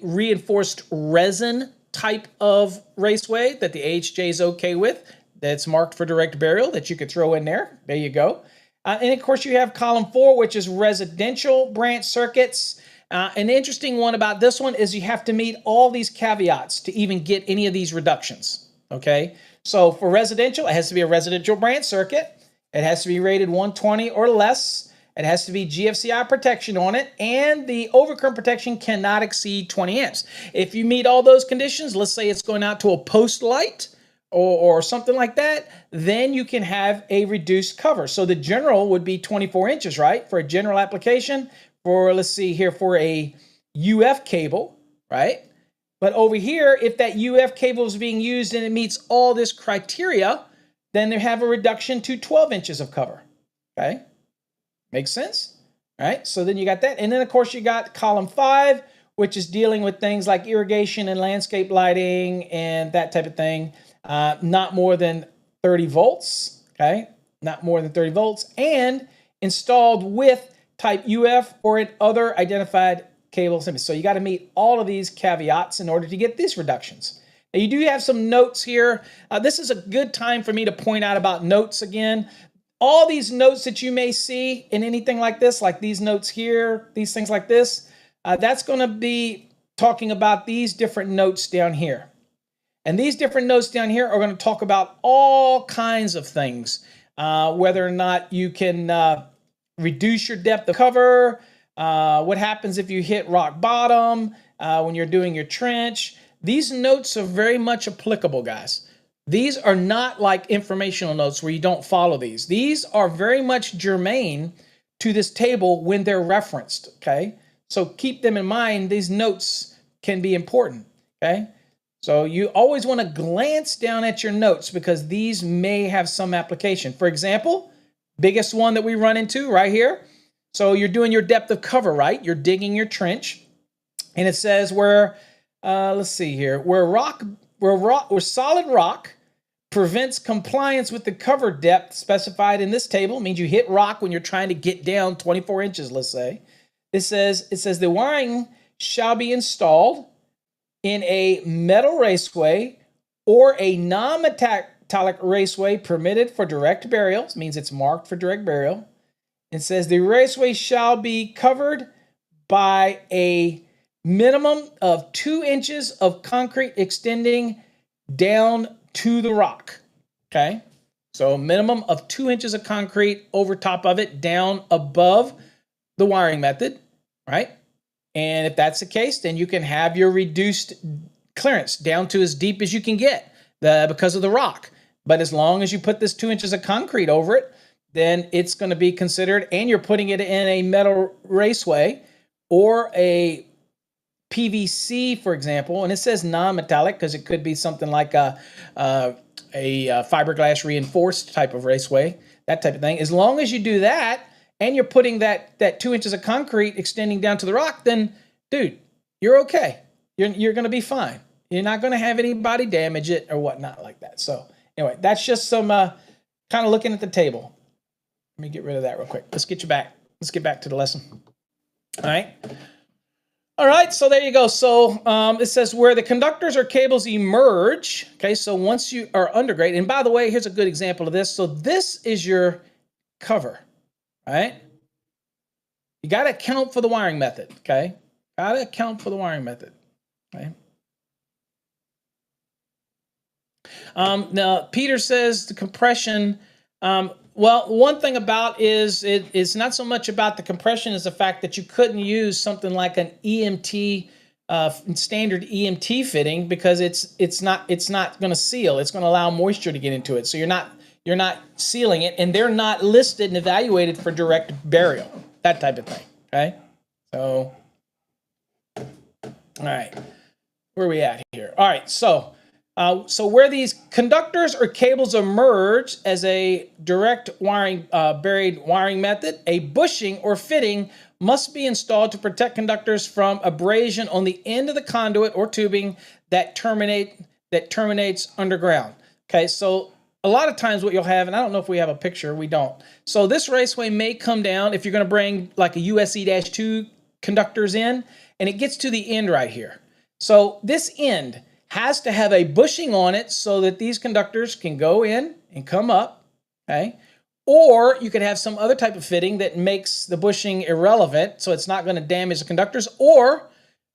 reinforced resin type of raceway that the AHJ is okay with, that's marked for direct burial, that you could throw in there. There you go. And of course, you have column 4, which is residential branch circuits. An interesting one about this one is you have to meet all these caveats to even get any of these reductions, okay? So for residential, it has to be a residential branch circuit. It has to be rated 120 or less. It has to be GFCI protection on it, and the overcurrent protection cannot exceed 20 amps. If you meet all those conditions, let's say it's going out to a post light, or something like that, then you can have a reduced cover. So the general would be 24 inches, right? For a general application, for, let's see here, for a UF cable, right? But over here, if that UF cable is being used and it meets all this criteria, then they have a reduction to 12 inches of cover, okay? Makes sense? All right, so then you got that. And then, of course, you got column 5, which is dealing with things like irrigation and landscape lighting and that type of thing. Not more than 30 volts, okay? Not more than 30 volts, and installed with type UF or in other identified cable assemblies. So you got to meet all of these caveats in order to get these reductions. Now, you do have some notes here. This is a good time for me to point out about notes again. All these notes that you may see in anything like this, like these notes here, these things like this, that's going to be talking about these different notes down here. And these different notes down here are going to talk about all kinds of things, whether or not you can reduce your depth of cover, what happens if you hit rock bottom when you're doing your trench. These notes are very much applicable, guys. These are not like informational notes where you don't follow these. These are very much germane to this table when they're referenced, okay? So keep them in mind. These notes can be important, okay? So you always want to glance down at your notes because these may have some application. For example, biggest one that we run into right here. So you're doing your depth of cover, right? You're digging your trench. And it says where, let's see here, where solid rock prevents compliance with the cover depth specified in this table. It means you hit rock when you're trying to get down 24 inches, let's say. It says the wiring shall be installed in a metal raceway or a non-metallic raceway permitted for direct burial. It means it's marked for direct burial. It says the raceway shall be covered by a minimum of 2 inches of concrete extending down to the rock. Okay, so a minimum of 2 inches of concrete over top of it, down above the wiring method, right? And if that's the case, then you can have your reduced clearance down to as deep as you can get because of the rock. But as long as you put this 2 inches of concrete over it, then it's going to be considered, and you're putting it in a metal raceway or a PVC, for example, and it says non-metallic because it could be something like a fiberglass reinforced type of raceway, that type of thing. As long as you do that, and you're putting that 2 inches of concrete extending down to the rock, then, dude, you're okay. You're going to be fine. You're not going to have anybody damage it or whatnot like that. So anyway, that's just some kind of looking at the table. Let me get rid of that real quick. Let's get back to the lesson. All right. All right, so there you go. So it says where the conductors or cables emerge. Okay, so once you are undergrade, and by the way, here's a good example of this. So this is your cover. Right? You got to account for the wiring method, okay? Got to account for the wiring method, okay? Now, Peter says the compression, well, one thing about it's not so much about the compression as the fact that you couldn't use something like an EMT, standard EMT fitting because it's not going to seal. It's going to allow moisture to get into it. So you're not sealing it, and they're not listed and evaluated for direct burial, that type of thing, okay? So, all right, where are we at here? All right, so where these conductors or cables emerge as a direct wiring, buried wiring method, a bushing or fitting must be installed to protect conductors from abrasion on the end of the conduit or tubing that terminates underground, okay? So a lot of times what you'll have, and I don't know if we have a picture, we don't. So this raceway may come down if you're going to bring like a USE-2 conductors in, and it gets to the end right here. So this end has to have a bushing on it so that these conductors can go in and come up, okay? Or you could have some other type of fitting that makes the bushing irrelevant, so it's not going to damage the conductors, or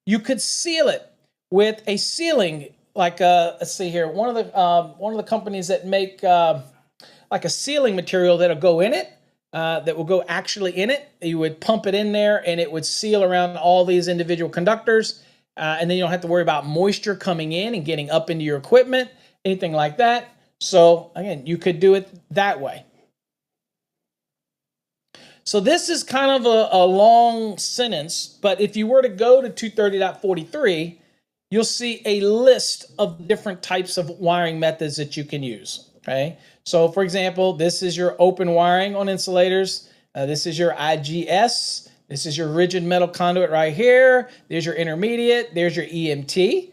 you could seal it with a sealing. Like let's see here, one of the companies that make like a sealing material that'll go in it, that will go actually in it. You would pump it in there, and it would seal around all these individual conductors, and then you don't have to worry about moisture coming in and getting up into your equipment, anything like that. So again, you could do it that way. So this is kind of a long sentence, but if you were to go to 230.43. You'll see a list of different types of wiring methods that you can use, okay? So, for example, this is your open wiring on insulators. This is your IGS. This is your rigid metal conduit right here. There's your intermediate. There's your EMT,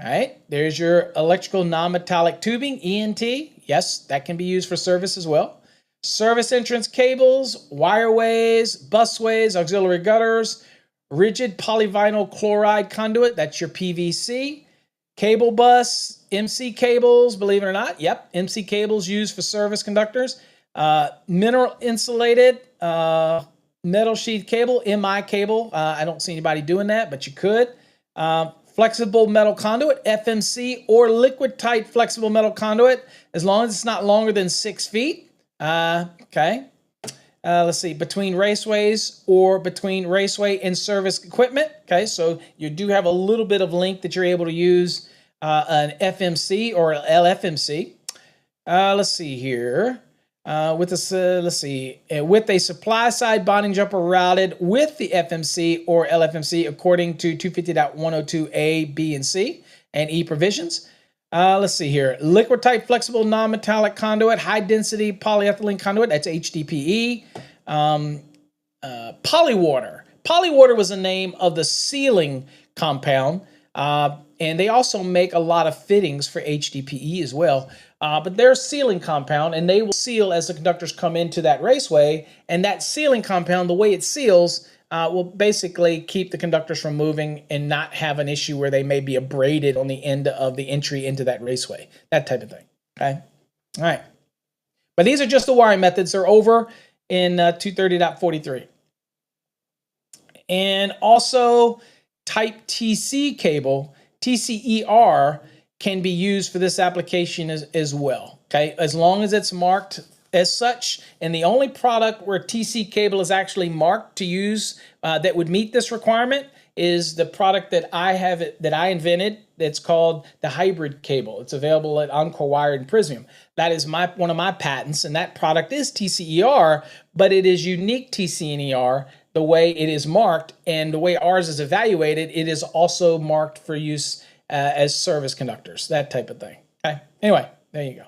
all right? There's your electrical non-metallic tubing, ENT. Yes, that can be used for service as well. Service entrance cables, wireways, busways, auxiliary gutters, rigid polyvinyl chloride conduit, that's your PVC. Cable bus, MC cables, believe it or not. Yep, MC cables used for service conductors. Mineral insulated metal sheath cable, MI cable. I don't see anybody doing that, but you could. Flexible metal conduit, FMC, or liquid tight flexible metal conduit, as long as it's not longer than 6 feet. Okay. Let's see, between raceways or between raceway and service equipment. Okay, so you do have a little bit of length that you're able to use an FMC or LFMC. Let's see here. With a supply side bonding jumper routed with the FMC or LFMC according to 250.102A, B, and C and E provisions. Let's see here. Liquid type flexible non-metallic conduit, high density polyethylene conduit, that's HDPE. Polywater. Polywater was the name of the sealing compound. And they also make a lot of fittings for HDPE as well. But they're a sealing compound, and they will seal as the conductors come into that raceway. And that sealing compound, the way it seals, will basically keep the conductors from moving and not have an issue where they may be abraded on the end of the entry into that raceway, that type of thing. Okay. All right. But these are just the wiring methods. They're over in 230.43. And also type TC cable, TCER, can be used for this application as well. Okay, as long as it's marked as such. And the only product where TC cable is actually marked to use that would meet this requirement is the product that I invented. That's called the hybrid cable. It's available at Encore Wired and Prysmian. That is one of my patents, and that product is TCER, but it is unique TCER the way it is marked, and the way ours is evaluated, it is also marked for use as service conductors, that type of thing. Okay. Anyway, there you go.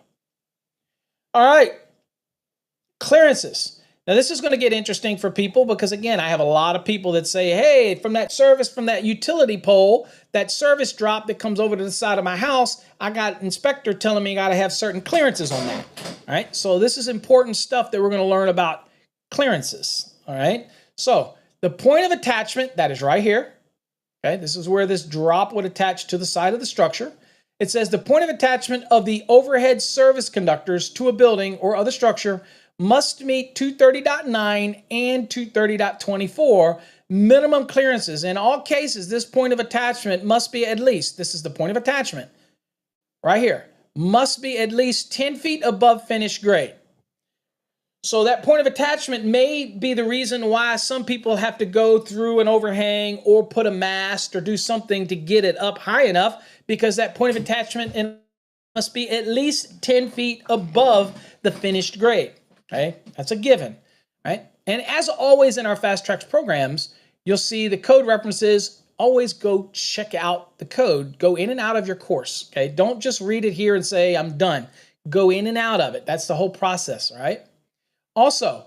All right. Clearances. Now, this is going to get interesting for people because, again, I have a lot of people that say, hey, from that utility pole, that service drop that comes over to the side of my house, I got an inspector telling me I got to have certain clearances on that. All right. So this is important stuff that we're going to learn about clearances. All right. So the point of attachment, that is right here. Okay. This is where this drop would attach to the side of the structure. It says the point of attachment of the overhead service conductors to a building or other structure must meet 230.9 and 230.24 minimum clearances. In all cases, this point of attachment must be at least, this is the point of attachment, right here, must be at least 10 feet above finished grade. So that point of attachment may be the reason why some people have to go through an overhang or put a mast or do something to get it up high enough, because that point of attachment must be at least 10 feet above the finished grade. Okay, that's a given, right? And as always in our Fast Tracks programs, you'll see the code references. Always go check out the code. Go in and out of your course, okay? Don't just read it here and say, I'm done. Go in and out of it. That's the whole process, right? Also,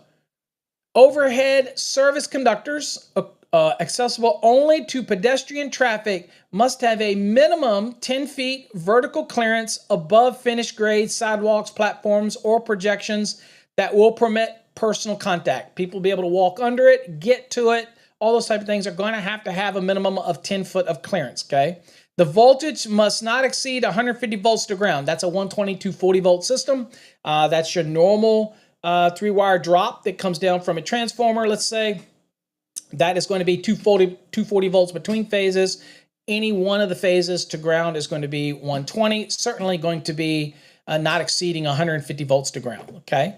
overhead service conductors accessible only to pedestrian traffic must have a minimum 10 feet vertical clearance above finished grade sidewalks, platforms, or projections that will permit personal contact. People will be able to walk under it, get to it. All those type of things are going to have a minimum of 10 foot of clearance, okay? The voltage must not exceed 150 volts to ground. That's a 120 to 40 volt system. That's your normal 3-wire drop that comes down from a transformer, let's say. That is going to be 240 volts between phases. Any one of the phases to ground is going to be 120. Certainly going to be not exceeding 150 volts to ground, okay?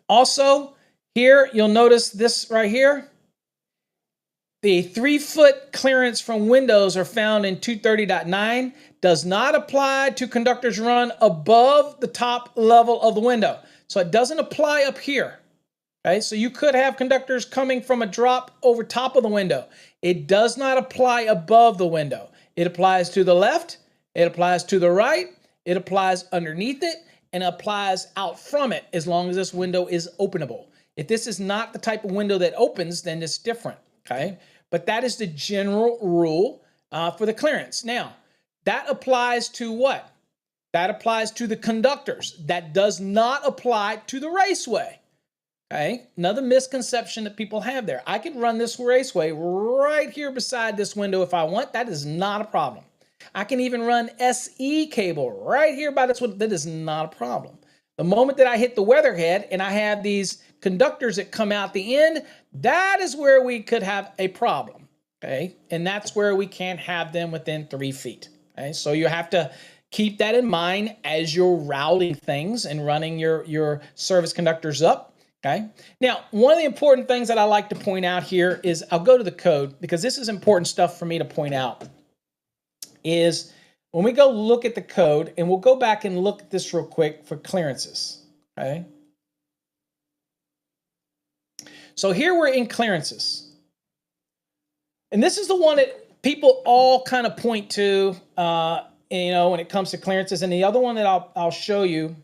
Also, here, you'll notice this right here. The 3-foot clearance from windows are found in 230.9. Does not apply to conductors run above the top level of the window. So it doesn't apply up here. Okay, so you could have conductors coming from a drop over top of the window. It does not apply above the window. It applies to the left, it applies to the right, it applies underneath it, and applies out from it as long as this window is openable. If this is not the type of window that opens, then it's different, okay? But that is the general rule for the clearance. Now, that applies to what? That applies to the conductors. That does not apply to the raceway. Okay, another misconception that people have there. I can run this raceway right here beside this window if I want. That is not a problem. I can even run SE cable right here by this one. That is not a problem. The moment that I hit the weatherhead and I have these conductors that come out the end, that is where we could have a problem, okay? And that's where we can't have them within 3 feet, okay? So you have to keep that in mind as you're routing things and running your service conductors up. Okay. Now, one of the important things that I like to point out here is I'll go to the code because this is important stuff for me to point out is when we go look at the code, and we'll go back and look at this real quick for clearances. Okay. So here we're in clearances. And this is the one that people all kind of point to, when it comes to clearances. And the other one that I'll show you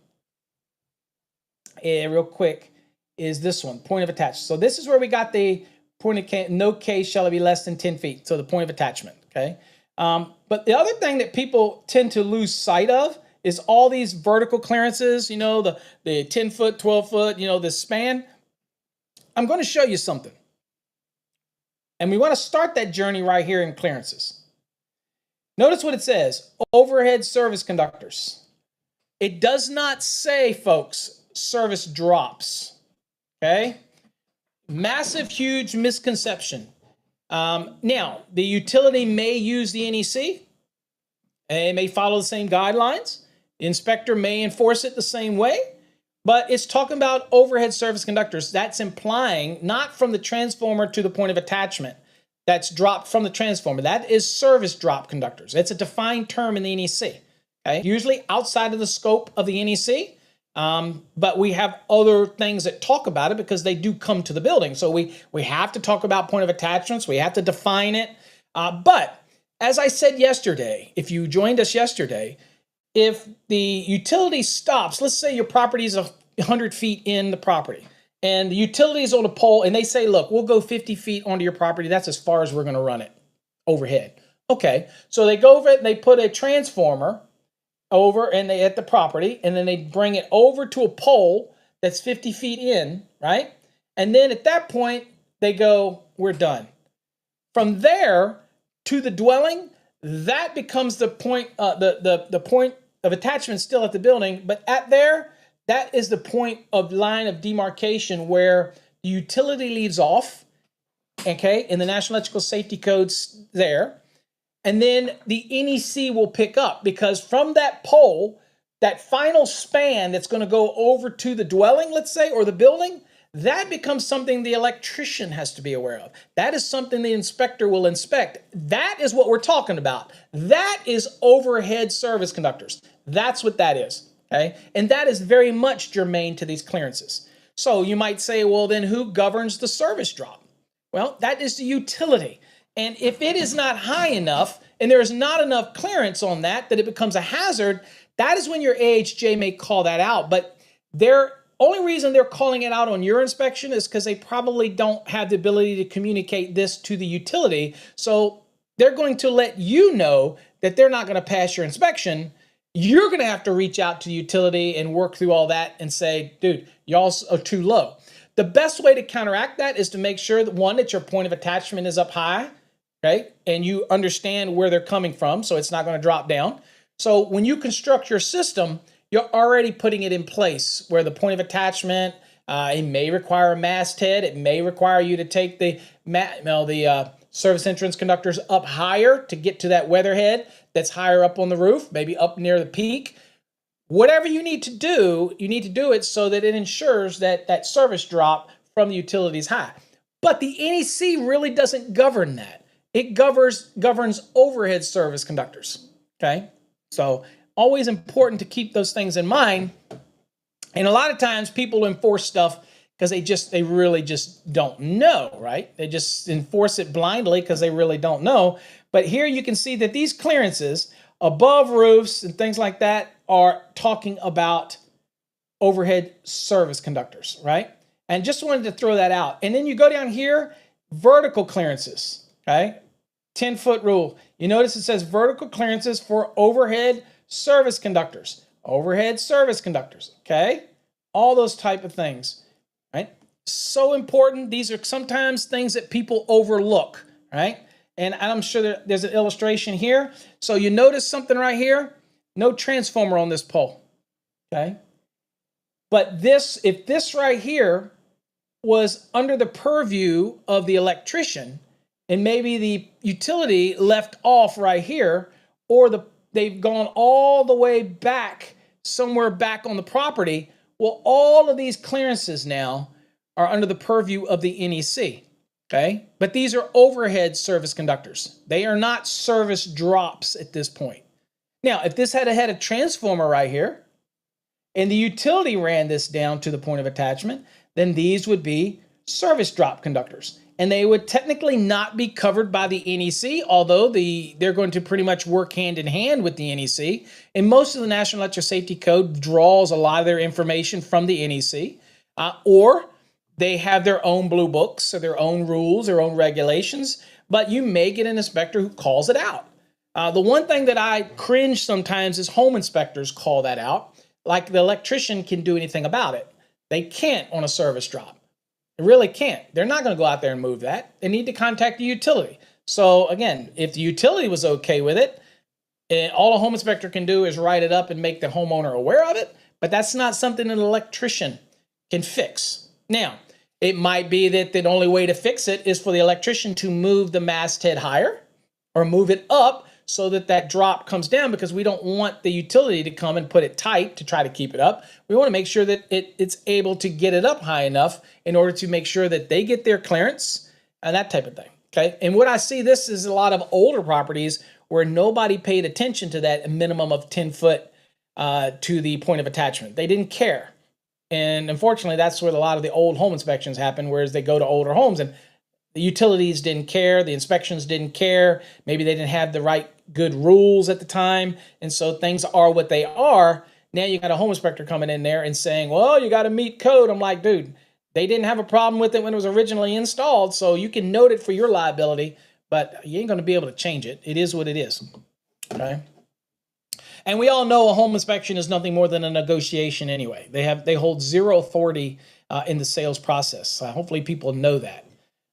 real quick is this one, point of attachment. So this is where we got the point of no case shall it be less than 10 feet. So the point of attachment, okay? But the other thing that people tend to lose sight of is all these vertical clearances, the 10 foot, 12 foot, the span. I'm going to show you something. And we want to start that journey right here in clearances. Notice what it says, overhead service conductors. It does not say, folks, service drops. Okay, massive, huge misconception. Now, the utility may use the NEC. It may follow the same guidelines. The inspector may enforce it the same way, but it's talking about overhead service conductors. That's implying not from the transformer to the point of attachment. That's dropped from the transformer. That is service drop conductors. It's a defined term in the NEC. Okay, usually outside of the scope of the NEC. But we have other things that talk about it because they do come to the building. So we have to talk about point of attachments. We have to define it. But as I said yesterday, if you joined us yesterday, if the utility stops, let's say your property is 100 feet in the property and the utility is on a pole and they say, look, we'll go 50 feet onto your property. That's as far as we're going to run it overhead. Okay. So they go over it and they put a transformer over and they at the property, and then they bring it over to a pole that's 50 feet in, right? And then at that point, they go, we're done. From there to the dwelling, that becomes the point, the point of attachment still at the building, but that is the point of line of demarcation where the utility leaves off, okay, in the National Electrical Safety Codes there. And then the NEC will pick up because from that pole, that final span that's going to go over to the dwelling, let's say, or the building, that becomes something the electrician has to be aware of. That is something the inspector will inspect. That is what we're talking about. That is overhead service conductors. That's what that is, okay? And that is very much germane to these clearances. So you might say, well, then who governs the service drop? Well, that is the utility. And if it is not high enough and there is not enough clearance on that it becomes a hazard, that is when your AHJ may call that out. But their only reason they're calling it out on your inspection is because they probably don't have the ability to communicate this to the utility. So they're going to let you know that they're not going to pass your inspection. You're going to have to reach out to the utility and work through all that and say, dude, y'all are too low. The best way to counteract that is to make sure that, one, that your point of attachment is up high. Okay, and you understand where they're coming from, so it's not going to drop down. So when you construct your system, you're already putting it in place where the point of attachment, it may require a masthead. It may require you to take the service entrance conductors up higher to get to that weatherhead that's higher up on the roof, maybe up near the peak. Whatever you need to do it so that it ensures that that service drop from the utility is high. But the NEC really doesn't govern that. It governs overhead service conductors, okay? So always important to keep those things in mind. And a lot of times people enforce stuff because they really just don't know, right? They just enforce it blindly because they really don't know. But here you can see that these clearances above roofs and things like that are talking about overhead service conductors, right? And just wanted to throw that out. And then you go down here, vertical clearances, okay? 10-foot rule. You notice it says vertical clearances for overhead service conductors. Overhead service conductors, okay? All those type of things, right? So important. These are sometimes things that people overlook, right? And I'm sure there's an illustration here. So you notice something right here? No transformer on this pole, okay? But if this right here was under the purview of the electrician, and maybe the utility left off right here, or they've gone all the way back, somewhere back on the property, well, all of these clearances now are under the purview of the NEC, okay? But these are overhead service conductors. They are not service drops at this point. Now, if this had a transformer right here, and the utility ran this down to the point of attachment, then these would be service drop conductors. And they would technically not be covered by the NEC, although they're going to pretty much work hand in hand with the NEC. And most of the National Electrical Safety Code draws a lot of their information from the NEC, or they have their own blue books or their own rules, their own regulations, but you may get an inspector who calls it out. The one thing that I cringe sometimes is home inspectors call that out, like the electrician can do anything about it. They can't on a service drop. They really can't. They're not going to go out there and move that. They need to contact the utility. So again, if the utility was okay with it, all a home inspector can do is write it up and make the homeowner aware of it, but that's not something an electrician can fix. Now, it might be that the only way to fix it is for the electrician to move the masthead higher or move it up so that that drop comes down, because we don't want the utility to come and put it tight to try to keep it up. We want to make sure that it's able to get it up high enough in order to make sure that they get their clearance and that type of thing. Okay. And what I see, this is a lot of older properties where nobody paid attention to that minimum of 10 foot to the point of attachment. They didn't care. And unfortunately, that's where a lot of the old home inspections happen, whereas they go to older homes and the utilities didn't care, the inspections didn't care, maybe they didn't have the right good rules at the time, and so things are what they are. Now you got a home inspector coming in there and saying, well, you got to meet code. I'm like, dude, they didn't have a problem with it when it was originally installed, so you can note it for your liability, but you ain't going to be able to change it. It is what it is, okay? And we all know a home inspection is nothing more than a negotiation anyway. They hold zero authority in the sales process. Hopefully people know that.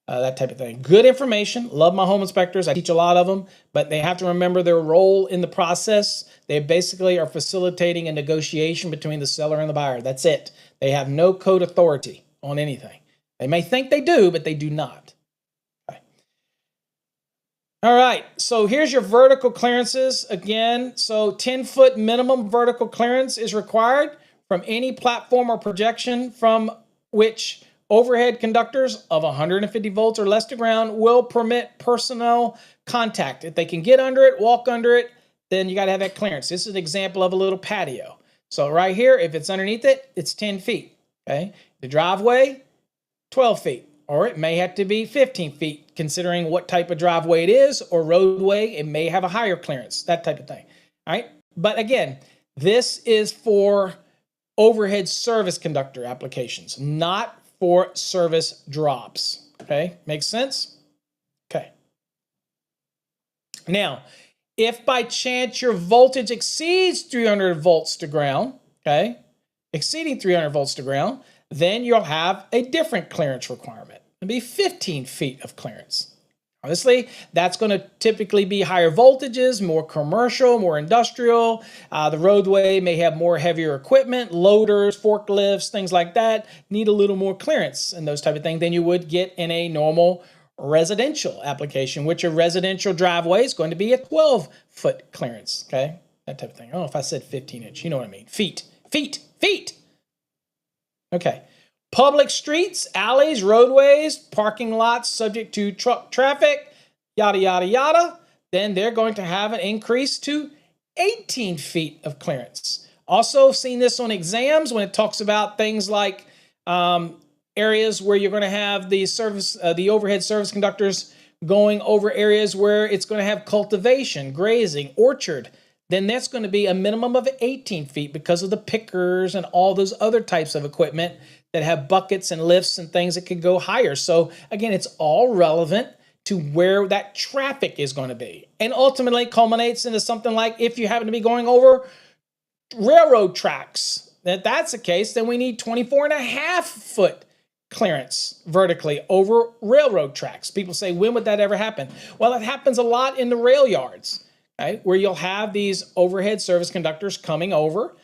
That type of thing. Good information. Love my home inspectors. I teach a lot of them, but they have to remember their role in the process. They basically are facilitating a negotiation between the seller and the buyer. That's it. They have no code authority on anything. They may think they do, but they do not. Okay. All right. So here's your vertical clearances again. So 10-foot minimum vertical clearance is required from any platform or projection from which overhead conductors of 150 volts or less to ground will permit personnel contact. If they can get under it, walk under it, then you got to have that clearance. This is an example of a little patio. So right here, if it's underneath it, it's 10 feet. Okay. The driveway, 12 feet, or it may have to be 15 feet, considering what type of driveway it is, or roadway, it may have a higher clearance, that type of thing. All right. But again, this is for overhead service conductor applications, not for service drops. Okay, makes sense? Okay. Now, if by chance your voltage exceeds 300 volts to ground, okay, exceeding 300 volts to ground, then you'll have a different clearance requirement. It'll be 15 feet of clearance. Obviously, that's going to typically be higher voltages, more commercial, more industrial. The roadway may have more heavier equipment, loaders, forklifts, things like that. Need a little more clearance and those type of things than you would get in a normal residential application, which a residential driveway is going to be a 12-foot clearance, okay? That type of thing. I don't know if I said 15-inch. You know what I mean. Feet. Okay. Public streets, alleys, roadways, parking lots subject to truck traffic, yada, yada, yada, then they're going to have an increase to 18 feet of clearance. Also seen this on exams when it talks about things like areas where you're going to have the overhead service conductors going over areas where it's going to have cultivation, grazing, orchard. Then that's going to be a minimum of 18 feet because of the pickers and all those other types of equipment that have buckets and lifts and things that could go higher. So again, it's all relevant to where that traffic is going to be. And ultimately culminates into something like if you happen to be going over railroad tracks, if that's the case, then we need 24.5 foot clearance vertically over railroad tracks. People say, when would that ever happen? Well, it happens a lot in the rail yards, right? Where you'll have these overhead service conductors coming over,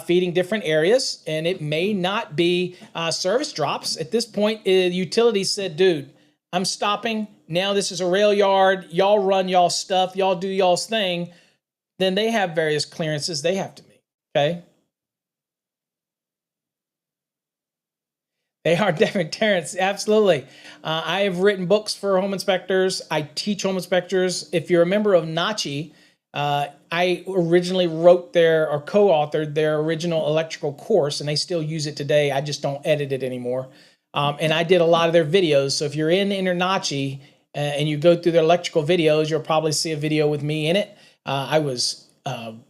feeding different areas, and it may not be service drops. At this point, the utility said, dude, I'm stopping. Now this is a rail yard. Y'all run y'all stuff. Y'all do y'all's thing. Then they have various clearances they have to meet, okay? They are different, Terrence. Absolutely. I have written books for home inspectors. I teach home inspectors. If you're a member of NACHI, I originally wrote or co-authored their original electrical course, and they still use it today. I just don't edit it anymore. And I did a lot of their videos. So if you're in NACHI and you go through their electrical videos, you'll probably see a video with me in it.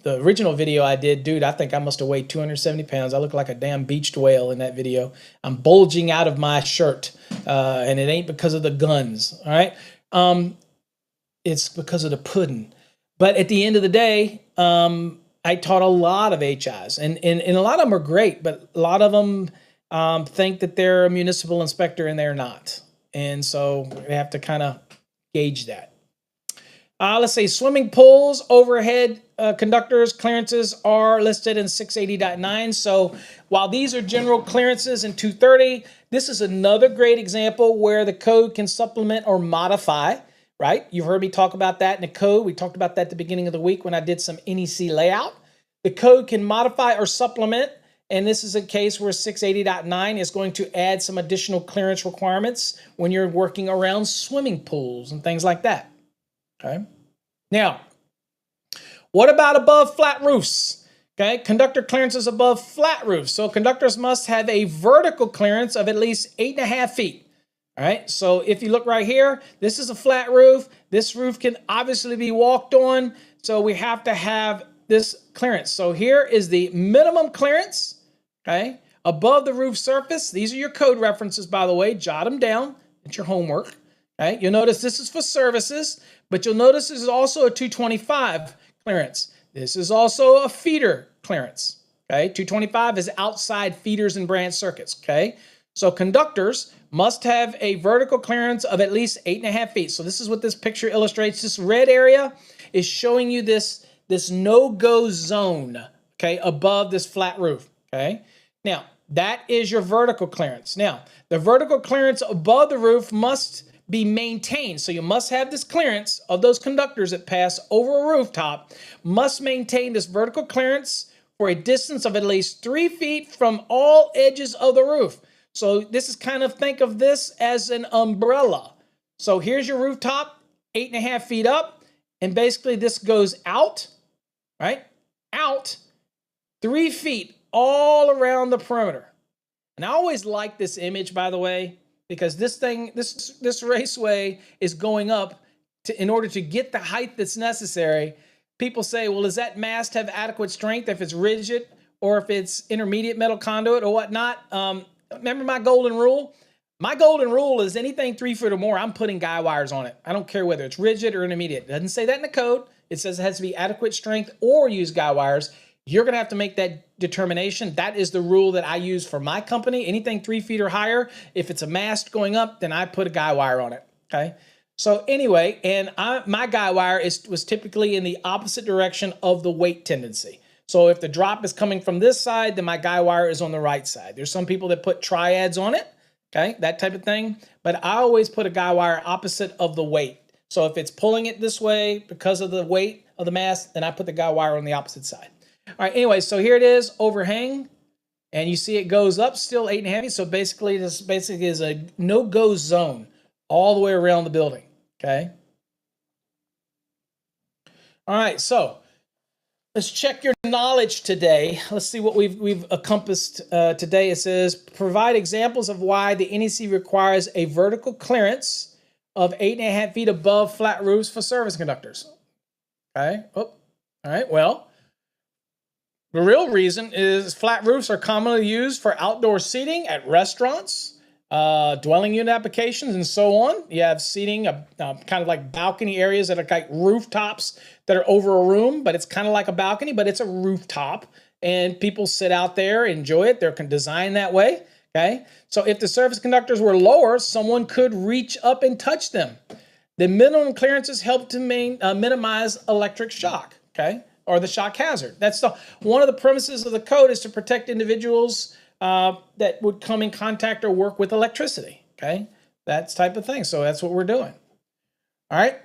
The original video I did, dude, I think I must have weighed 270 pounds. I look like a damn beached whale in that video. I'm bulging out of my shirt, and it ain't because of the guns, all right? It's because of the pudding. But at the end of the day, I taught a lot of HIs, and a lot of them are great, but a lot of them think that they're a municipal inspector and they're not. And so we have to kind of gauge that. Let's say swimming pools, overhead conductors, clearances are listed in 680.9. So while these are general clearances in 230, this is another great example where the code can supplement or modify, right? You've heard me talk about that in the code. We talked about that at the beginning of the week when I did some NEC layout. The code can modify or supplement, and this is a case where 680.9 is going to add some additional clearance requirements when you're working around swimming pools and things like that. Okay. Now, what about above flat roofs? Okay, conductor clearances above flat roofs. So conductors must have a vertical clearance of at least 8.5 feet. All right, so if you look right here, this is a flat roof. This roof can obviously be walked on. So we have to have this clearance. So here is the minimum clearance, okay, above the roof surface. These are your code references, by the way. Jot them down. It's your homework. Okay, you'll notice this is for services. But you'll notice this is also a 225 clearance. This is also a feeder clearance. Okay, 225 is outside feeders and branch circuits. Okay, so conductors must have a vertical clearance of at least 8.5 feet. So this is what this picture illustrates. This red area is showing you this no-go zone, okay, above this flat roof. Okay, now that is your vertical clearance. Now the vertical clearance above the roof must be maintained. So you must have this clearance of those conductors that pass over a rooftop, must maintain this vertical clearance for a distance of at least 3 feet from all edges of the roof. So this is kind of, think of this as an umbrella. So here's your rooftop, 8.5 feet up, and basically this goes out, right? Out 3 feet all around the perimeter. And I always like this image, by the way, because this raceway is going up in order to get the height that's necessary. People say, well, does that mast have adequate strength if it's rigid or if it's intermediate metal conduit or whatnot? Remember my golden rule? My golden rule is anything 3 foot or more, I'm putting guy wires on it. I don't care whether it's rigid or intermediate. It doesn't say that in the code. It says it has to be adequate strength or use guy wires. You're going to have to make that determination. That is the rule that I use for my company. Anything 3 feet or higher, if it's a mast going up, then I put a guy wire on it, okay? So anyway, and my guy wire was typically in the opposite direction of the weight tendency. So if the drop is coming from this side, then my guy wire is on the right side. There's some people that put triads on it, okay, that type of thing. But I always put a guy wire opposite of the weight. So if it's pulling it this way because of the weight of the mast, then I put the guy wire on the opposite side. All right, anyway, so here it is, overhang, and you see it goes up still 8.5 feet. So basically, this is a no-go zone all the way around the building, okay? All right, so let's check your knowledge today. Let's see what we've encompassed today. It says, provide examples of why the NEC requires a vertical clearance of 8.5 feet above flat roofs for service conductors. Okay, all right, well, the real reason is flat roofs are commonly used for outdoor seating at restaurants, dwelling unit applications, and so on. You have seating, kind of like balcony areas that are like rooftops that are over a room, but it's kind of like a balcony, but it's a rooftop. And people sit out there, enjoy it. They're designed that way. Okay, so if the surface conductors were lower, someone could reach up and touch them. The minimum clearances help to minimize electric shock, okay, or the shock hazard. That's one of the premises of the code is to protect individuals that would come in contact or work with electricity, okay, that type of thing. So that's what we're doing. All right,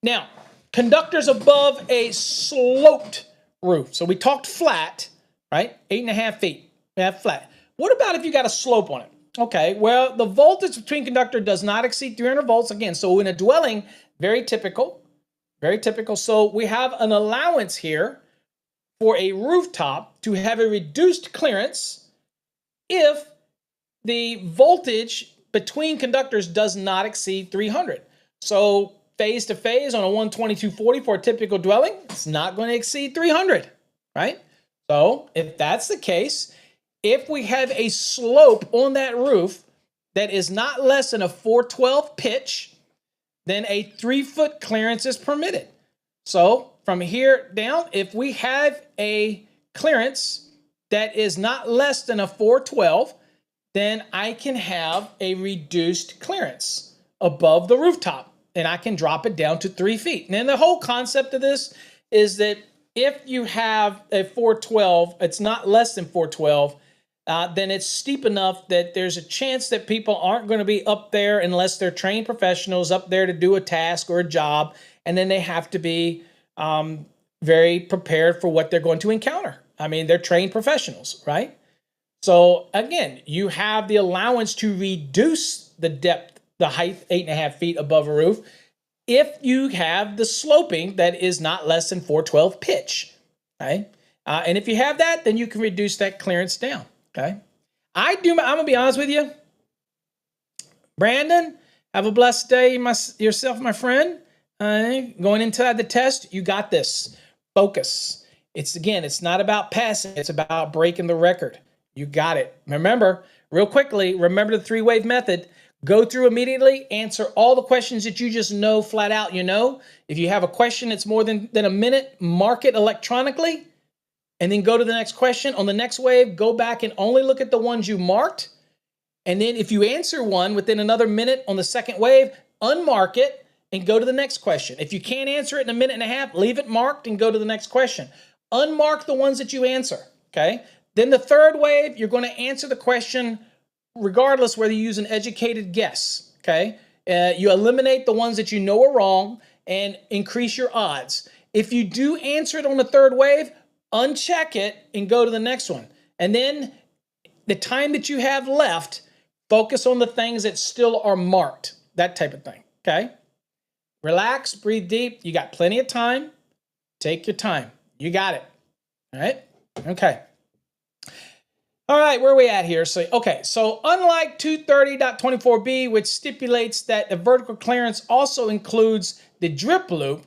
now conductors above a sloped roof. So we talked flat, right? 8.5 feet. We have flat. What about if you got a slope on it? Okay, well, the voltage between conductor does not exceed 300 volts. Again, so in a dwelling, very typical, very typical. So we have an allowance here for a rooftop to have a reduced clearance if the voltage between conductors does not exceed 300. So phase to phase on a 12240 for a typical dwelling, it's not going to exceed 300, right? So if that's the case, if we have a slope on that roof that is not less than a 412 pitch, then a 3-foot clearance is permitted. So from here down, if we have a clearance that is not less than a 412, then I can have a reduced clearance above the rooftop, and I can drop it down to 3 feet. And then the whole concept of this is that if you have a 412, it's not less than 412, then it's steep enough that there's a chance that people aren't going to be up there unless they're trained professionals up there to do a task or a job, and then they have to be very prepared for what they're going to encounter. I mean, they're trained professionals, right? So again, you have the allowance to reduce the depth, the height, 8.5 feet above a roof, if you have the sloping that is not less than 412 pitch, okay? And if you have that, then you can reduce that clearance down. Okay, I'm gonna be honest with you, Brandon. Have a blessed day, yourself, my friend. Going into the test, you got this. Focus. It's not about passing. It's about breaking the record. You got it. Remember, real quickly. Remember the 3-wave method. Go through immediately. Answer all the questions that you just know flat out. You know, if you have a question that's more than a minute, mark it electronically. And then go to the next question. On the next wave, go back and only look at the ones you marked. And then if you answer one within another minute on the second wave, unmark it and go to the next question. If you can't answer it in a minute and a half, leave it marked and go to the next question. Unmark the ones that you answer, okay? Then the third wave, you're going to answer the question regardless whether you use an educated guess, okay? You eliminate the ones that you know are wrong and increase your odds. If you do answer it on the third wave, uncheck it and go to the next one. And then the time that you have left, focus on the things that still are marked, that type of thing, okay? Relax, breathe deep. You got plenty of time. Take your time. You got it, all right? Okay. All right, where are we at here? So unlike 230.24b, which stipulates that the vertical clearance also includes the drip loop,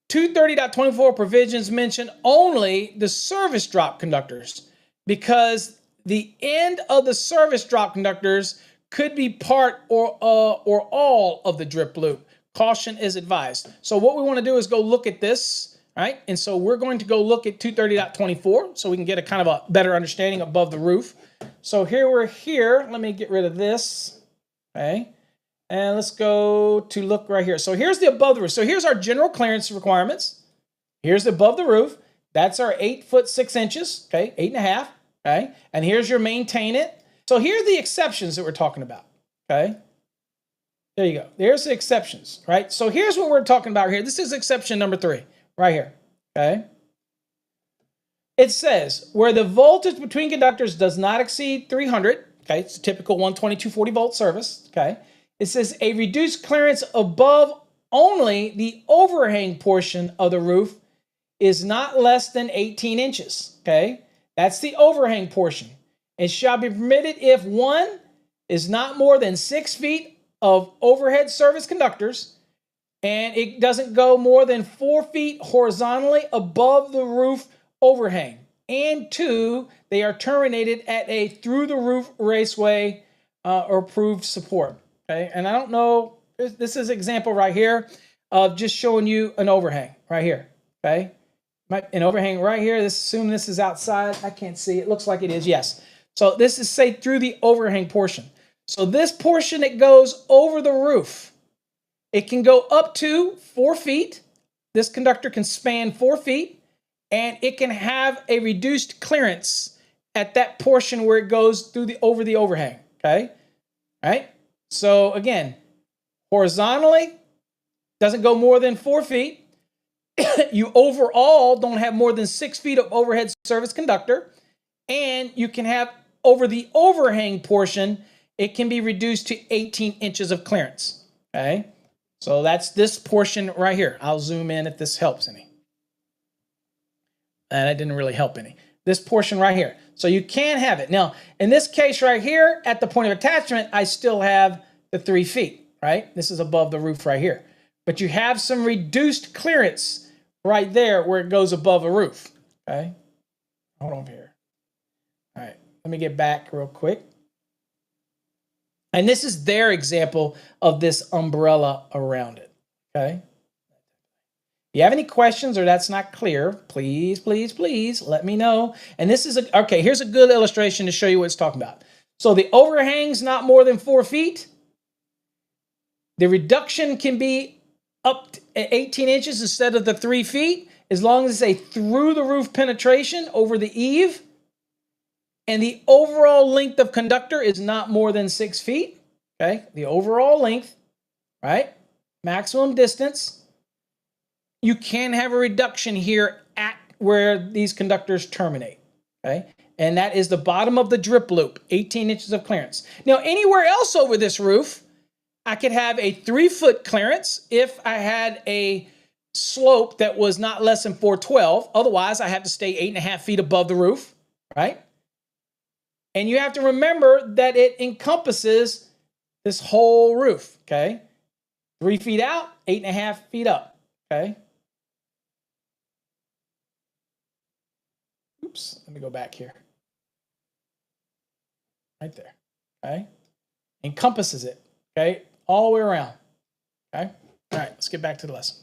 230.24 provisions mention only the service drop conductors because the end of the service drop conductors could be part or all of the drip loop. Caution is advised. So what we want to do is go look at this, right? And so we're going to go look at 230.24 so we can get a kind of a better understanding above the roof. So here we're here. Let me get rid of this, okay? And let's go to look right here. So here's the above the roof. So here's our general clearance requirements. Here's the above the roof. That's our 8 foot 6 inches, okay, 8.5, okay? And here's your maintain it. So here are the exceptions that we're talking about, okay? There you go. There's the exceptions, right? So here's what we're talking about here. This is exception number 3, right here, okay? It says, where the voltage between conductors does not exceed 300, okay? It's a typical 12240 volt service, okay? It says a reduced clearance above only the overhang portion of the roof is not less than 18 inches, okay? That's the overhang portion. It shall be permitted if 1 is not more than 6 feet of overhead service conductors and it doesn't go more than 4 feet horizontally above the roof overhang. And 2, they are terminated at a through-the-roof raceway or approved support. Okay, and I don't know, this is an example right here of just showing you an overhang right here, okay? An overhang right here, assume this is outside. I can't see, it looks like it is, yes. So this is, say, through the overhang portion. So this portion that goes over the roof, it can go up to 4 feet. This conductor can span 4 feet, and it can have a reduced clearance at that portion where it goes through the over the overhang. Okay, all right. So again, horizontally doesn't go more than 4 feet. You overall don't have more than 6 feet of overhead service conductor, and you can have over the overhang portion, it can be reduced to 18 inches of clearance. Okay, so that's this portion right here. I'll zoom in if this helps any. And that didn't really help any. This portion right here. So you can have it. Now, in this case right here, at the point of attachment, I still have the 3 feet, right? This is above the roof right here. But you have some reduced clearance right there where it goes above the roof, okay? Hold on here. All right, let me get back real quick. And this is their example of this umbrella around it, okay? If you have any questions or that's not clear, please, please, please let me know. And this is, okay, here's a good illustration to show you what it's talking about. So the overhang's not more than 4 feet. The reduction can be up to 18 inches instead of the 3 feet, as long as it's a through the roof penetration over the eave. And the overall length of conductor is not more than 6 feet. Okay, the overall length, right? Maximum distance. You can have a reduction here at where these conductors terminate. Okay, and that is the bottom of the drip loop, 18 inches of clearance. Now, anywhere else over this roof, I could have a 3-foot clearance if I had a slope that was not less than 412. Otherwise, I have to stay 8.5 feet above the roof, right? And you have to remember that it encompasses this whole roof, okay? 3 feet out, 8.5 feet up, okay? Oops, let me go back here. Right there, okay? Encompasses it, okay? All the way around, okay? All right, let's get back to the lesson.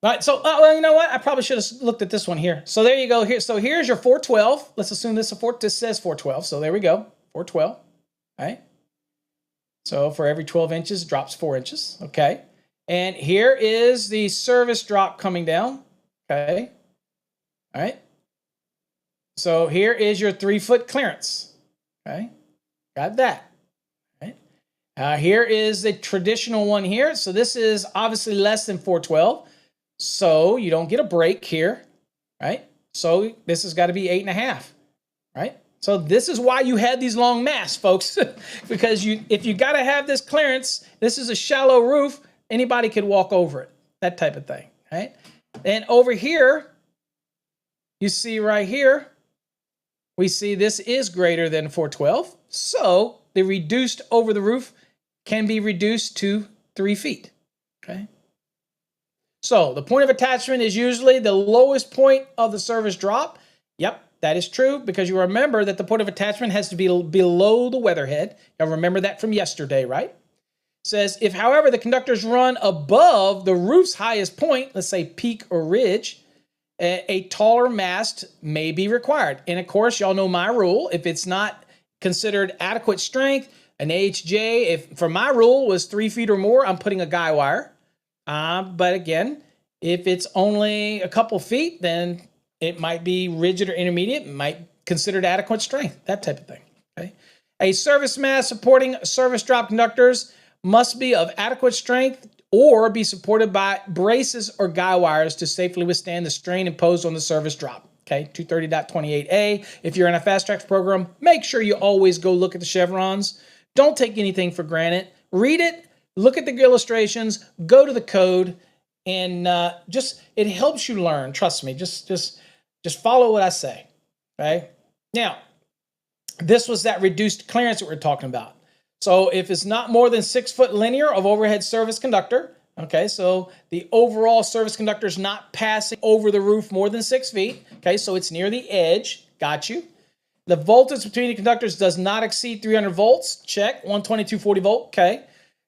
All right, so, well, you know what? I probably should have looked at this one here. So there you go. Here, so here's your 412. Let's assume this says 412. So there we go, 412, all right? So for every 12 inches, it drops 4 inches, okay? And here is the service drop coming down, okay? All right? So here is your 3-foot clearance. Okay, got that. Right. Here is the traditional one here. So this is obviously less than 412. So you don't get a break here, right? So this has got to be 8.5, right? So this is why you had these long masts, folks, because if you got to have this clearance, this is a shallow roof, anybody could walk over it, that type of thing, right? And over here, you see right here, we see this is greater than 412, so the reduced over the roof can be reduced to 3 feet, okay? So the point of attachment is usually the lowest point of the service drop. Yep, that is true, because you remember that the point of attachment has to be below the weatherhead. You'll remember that from yesterday, right? It says, if, however, the conductors run above the roof's highest point, let's say peak or ridge, a taller mast may be required. And of course, y'all know my rule. If it's not considered adequate strength, an AHJ, if for my rule was 3 feet or more, I'm putting a guy wire. But again, if it's only a couple feet, then it might be rigid or intermediate, might considered adequate strength, that type of thing. Okay. A service mast supporting service drop conductors must be of adequate strength or be supported by braces or guy wires to safely withstand the strain imposed on the service drop. Okay, 230.28a. If you're in a Fast Tracks program, make sure you always go look at the chevrons. Don't take anything for granted. Read it, look at the illustrations, go to the code, and it helps you learn. Trust me, just follow what I say. Okay. Now, this was that reduced clearance that we're talking about. So if it's not more than 6 foot linear of overhead service conductor, okay, so the overall service conductor is not passing over the roof more than 6 feet, okay, so it's near the edge, got you. The voltage between the conductors does not exceed 300 volts, check, 122 40 volt, okay.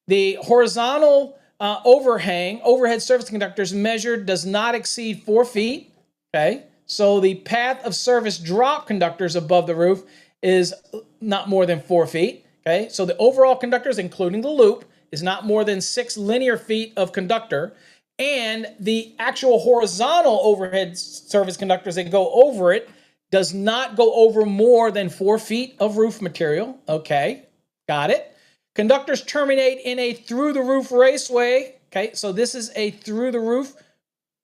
The horizontal overhead service conductors measured does not exceed 4 feet, okay, So the path of service drop conductors above the roof is not more than 4 feet. Okay, so the overall conductors, including the loop, is not more than 6 linear feet of conductor, and the actual horizontal overhead service conductors that go over it does not go over more than 4 feet of roof material. Okay, got it. Conductors terminate in a through-the-roof raceway. Okay, so this is a through-the-roof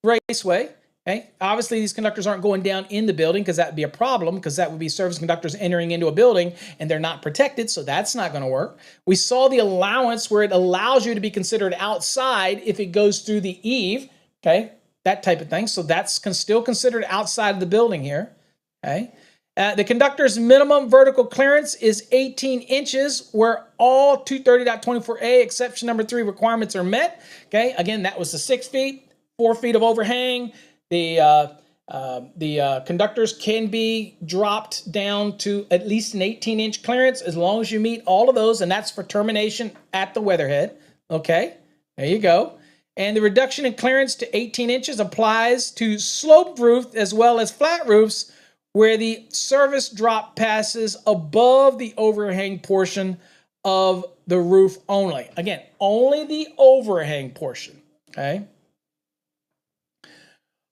raceway. Okay, obviously these conductors aren't going down in the building because that would be a problem, because that would be service conductors entering into a building and they're not protected, so that's not going to work. We saw the allowance where it allows you to be considered outside if it goes through the eave. Okay, that type of thing. So that's still considered outside of the building here. Okay. The conductor's minimum vertical clearance is 18 inches where all 230.24a exception number 3 requirements are met. Okay, again, that was the 6 feet, 4 feet of overhang. The conductors can be dropped down to at least an 18-inch clearance as long as you meet all of those, and that's for termination at the weatherhead. Okay, there you go. And the reduction in clearance to 18 inches applies to sloped roofs as well as flat roofs where the service drop passes above the overhang portion of the roof only. Again, only the overhang portion. Okay.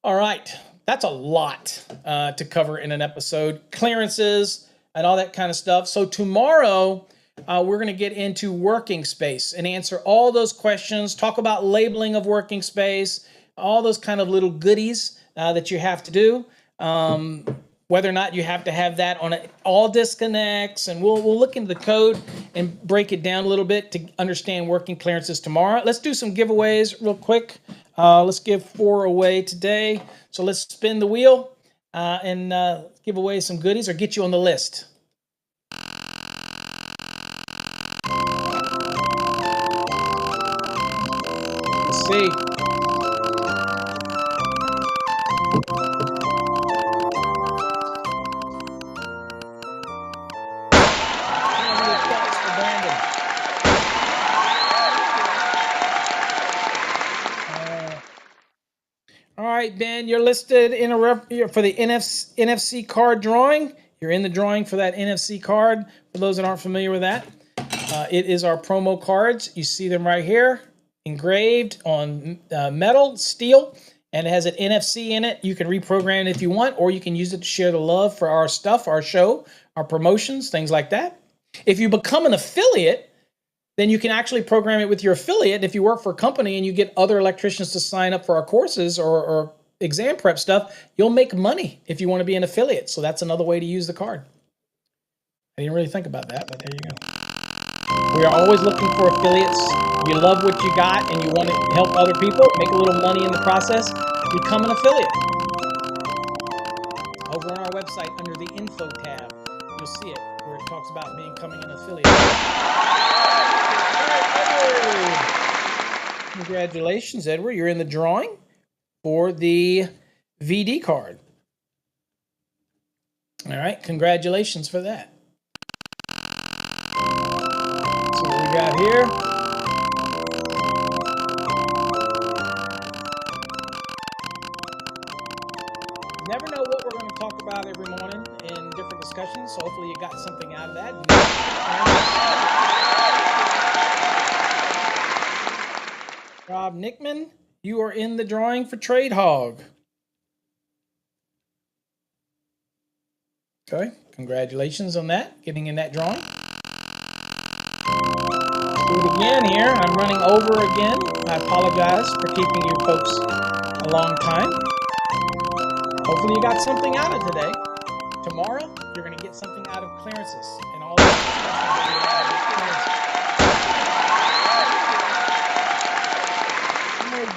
All right, that's a lot to cover in an episode. Clearances and all that kind of stuff. So tomorrow, we're going to get into working space and answer all those questions, talk about labeling of working space, all those kind of little goodies that you have to do. Whether or not you have to have that on all disconnects, and we'll look into the code and break it down a little bit to understand working clearances tomorrow. Let's do some giveaways real quick. Let's give 4 away today. So let's spin the wheel and give away some goodies or get you on the list. Let's see. All right, Ben, you're listed in for the NFC card drawing. You're in the drawing for that NFC card. For those that aren't familiar with that, it is our promo cards. You see them right here, engraved on metal, steel, and it has an NFC in it. You can reprogram it if you want, or you can use it to share the love for our stuff, our show, our promotions, things like that. If you become an affiliate, then you can actually program it with your affiliate. If you work for a company and you get other electricians to sign up for our courses or exam prep stuff, you'll make money if you want to be an affiliate. So that's another way to use the card. I didn't really think about that, but there you go. We are always looking for affiliates. If you love what you got and you want to help other people, make a little money in the process, become an affiliate. Over on our website under the info tab, you'll see it where it talks about becoming an affiliate. Congratulations, Edward. You're in the drawing for the VD card. All right, congratulations for that. So what we got here. Never know what we're going to talk about every morning in different discussions, so hopefully you got something out of that. Rob Nickman, you are in the drawing for Trade Hog. Okay, congratulations on that, getting in that drawing. Do it again here. I'm running over again. I apologize for keeping you folks a long time. Hopefully you got something out of today. Tomorrow, you're going to get something out of clearances and all the discussions that we have about clearances.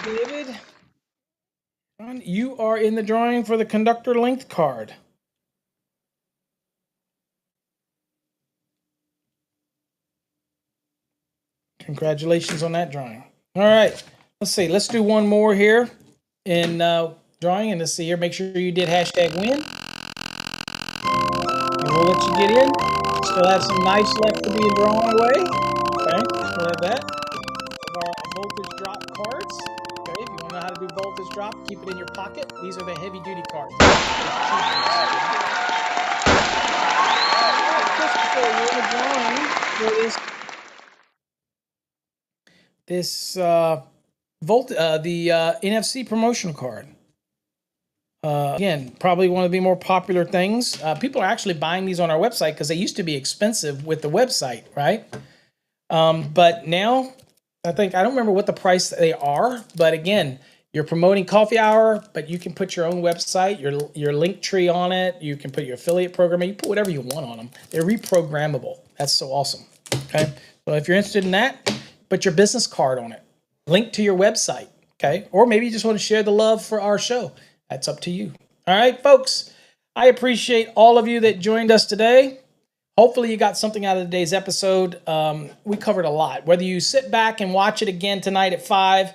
David, you are in the drawing for the conductor length card. Congratulations on that drawing. All right, let's see. Let's do one more here in drawing, and let's see here. Make sure you did #win, and we'll let you get in. Still have some knives left to be drawn away. Okay, still have that. Of our voltage drop cards. Okay, if you want to know how to do every voltage drop. Keep it in your pocket. These are the heavy duty cards. Christopher, you're in the drawing for the NFC promotional card. Again, probably one of the more popular things. People are actually buying these on our website because they used to be expensive with the website, right? But now, I don't remember what the price they are, but again, you're promoting Coffee Hour, but you can put your own website, your link tree on it. You can put your affiliate program. You put whatever you want on them. They're reprogrammable. That's so awesome. Okay, so if you're interested in that, put your business card on it. Link to your website. Okay, or maybe you just want to share the love for our show. That's up to you. All right, folks. I appreciate all of you that joined us today. Hopefully you got something out of today's episode. We covered a lot. Whether you sit back and watch it again tonight at 5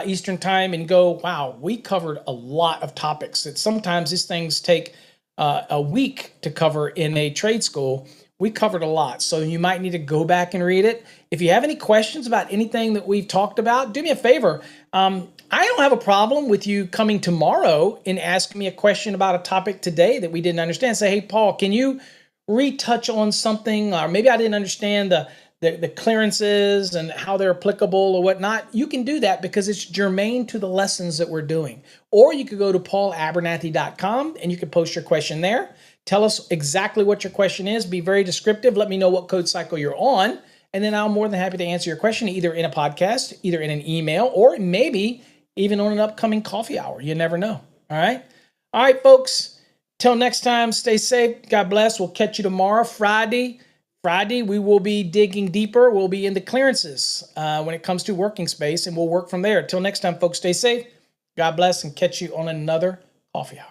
Eastern time and go, wow, we covered a lot of topics. Sometimes these things take a week to cover in a trade school. We covered a lot, so you might need to go back and read it. If you have any questions about anything that we've talked about, do me a favor. I don't have a problem with you coming tomorrow and asking me a question about a topic today that we didn't understand. Say, hey, Paul, can you retouch on something? Or maybe I didn't understand the clearances and how they're applicable or whatnot. You can do that because it's germane to the lessons that we're doing. Or you could go to paulabernathy.com and you can post your question there. Tell us exactly what your question is. Be very descriptive. Let me know what code cycle you're on. And then I'm more than happy to answer your question either in a podcast, either in an email, or maybe even on an upcoming coffee hour. You never know. All right. All right, folks. Till next time, stay safe. God bless. We'll catch you tomorrow, Friday. We will be digging deeper. We'll be in the clearances when it comes to working space, and we'll work from there. Till next time, folks, stay safe. God bless, and catch you on another coffee hour.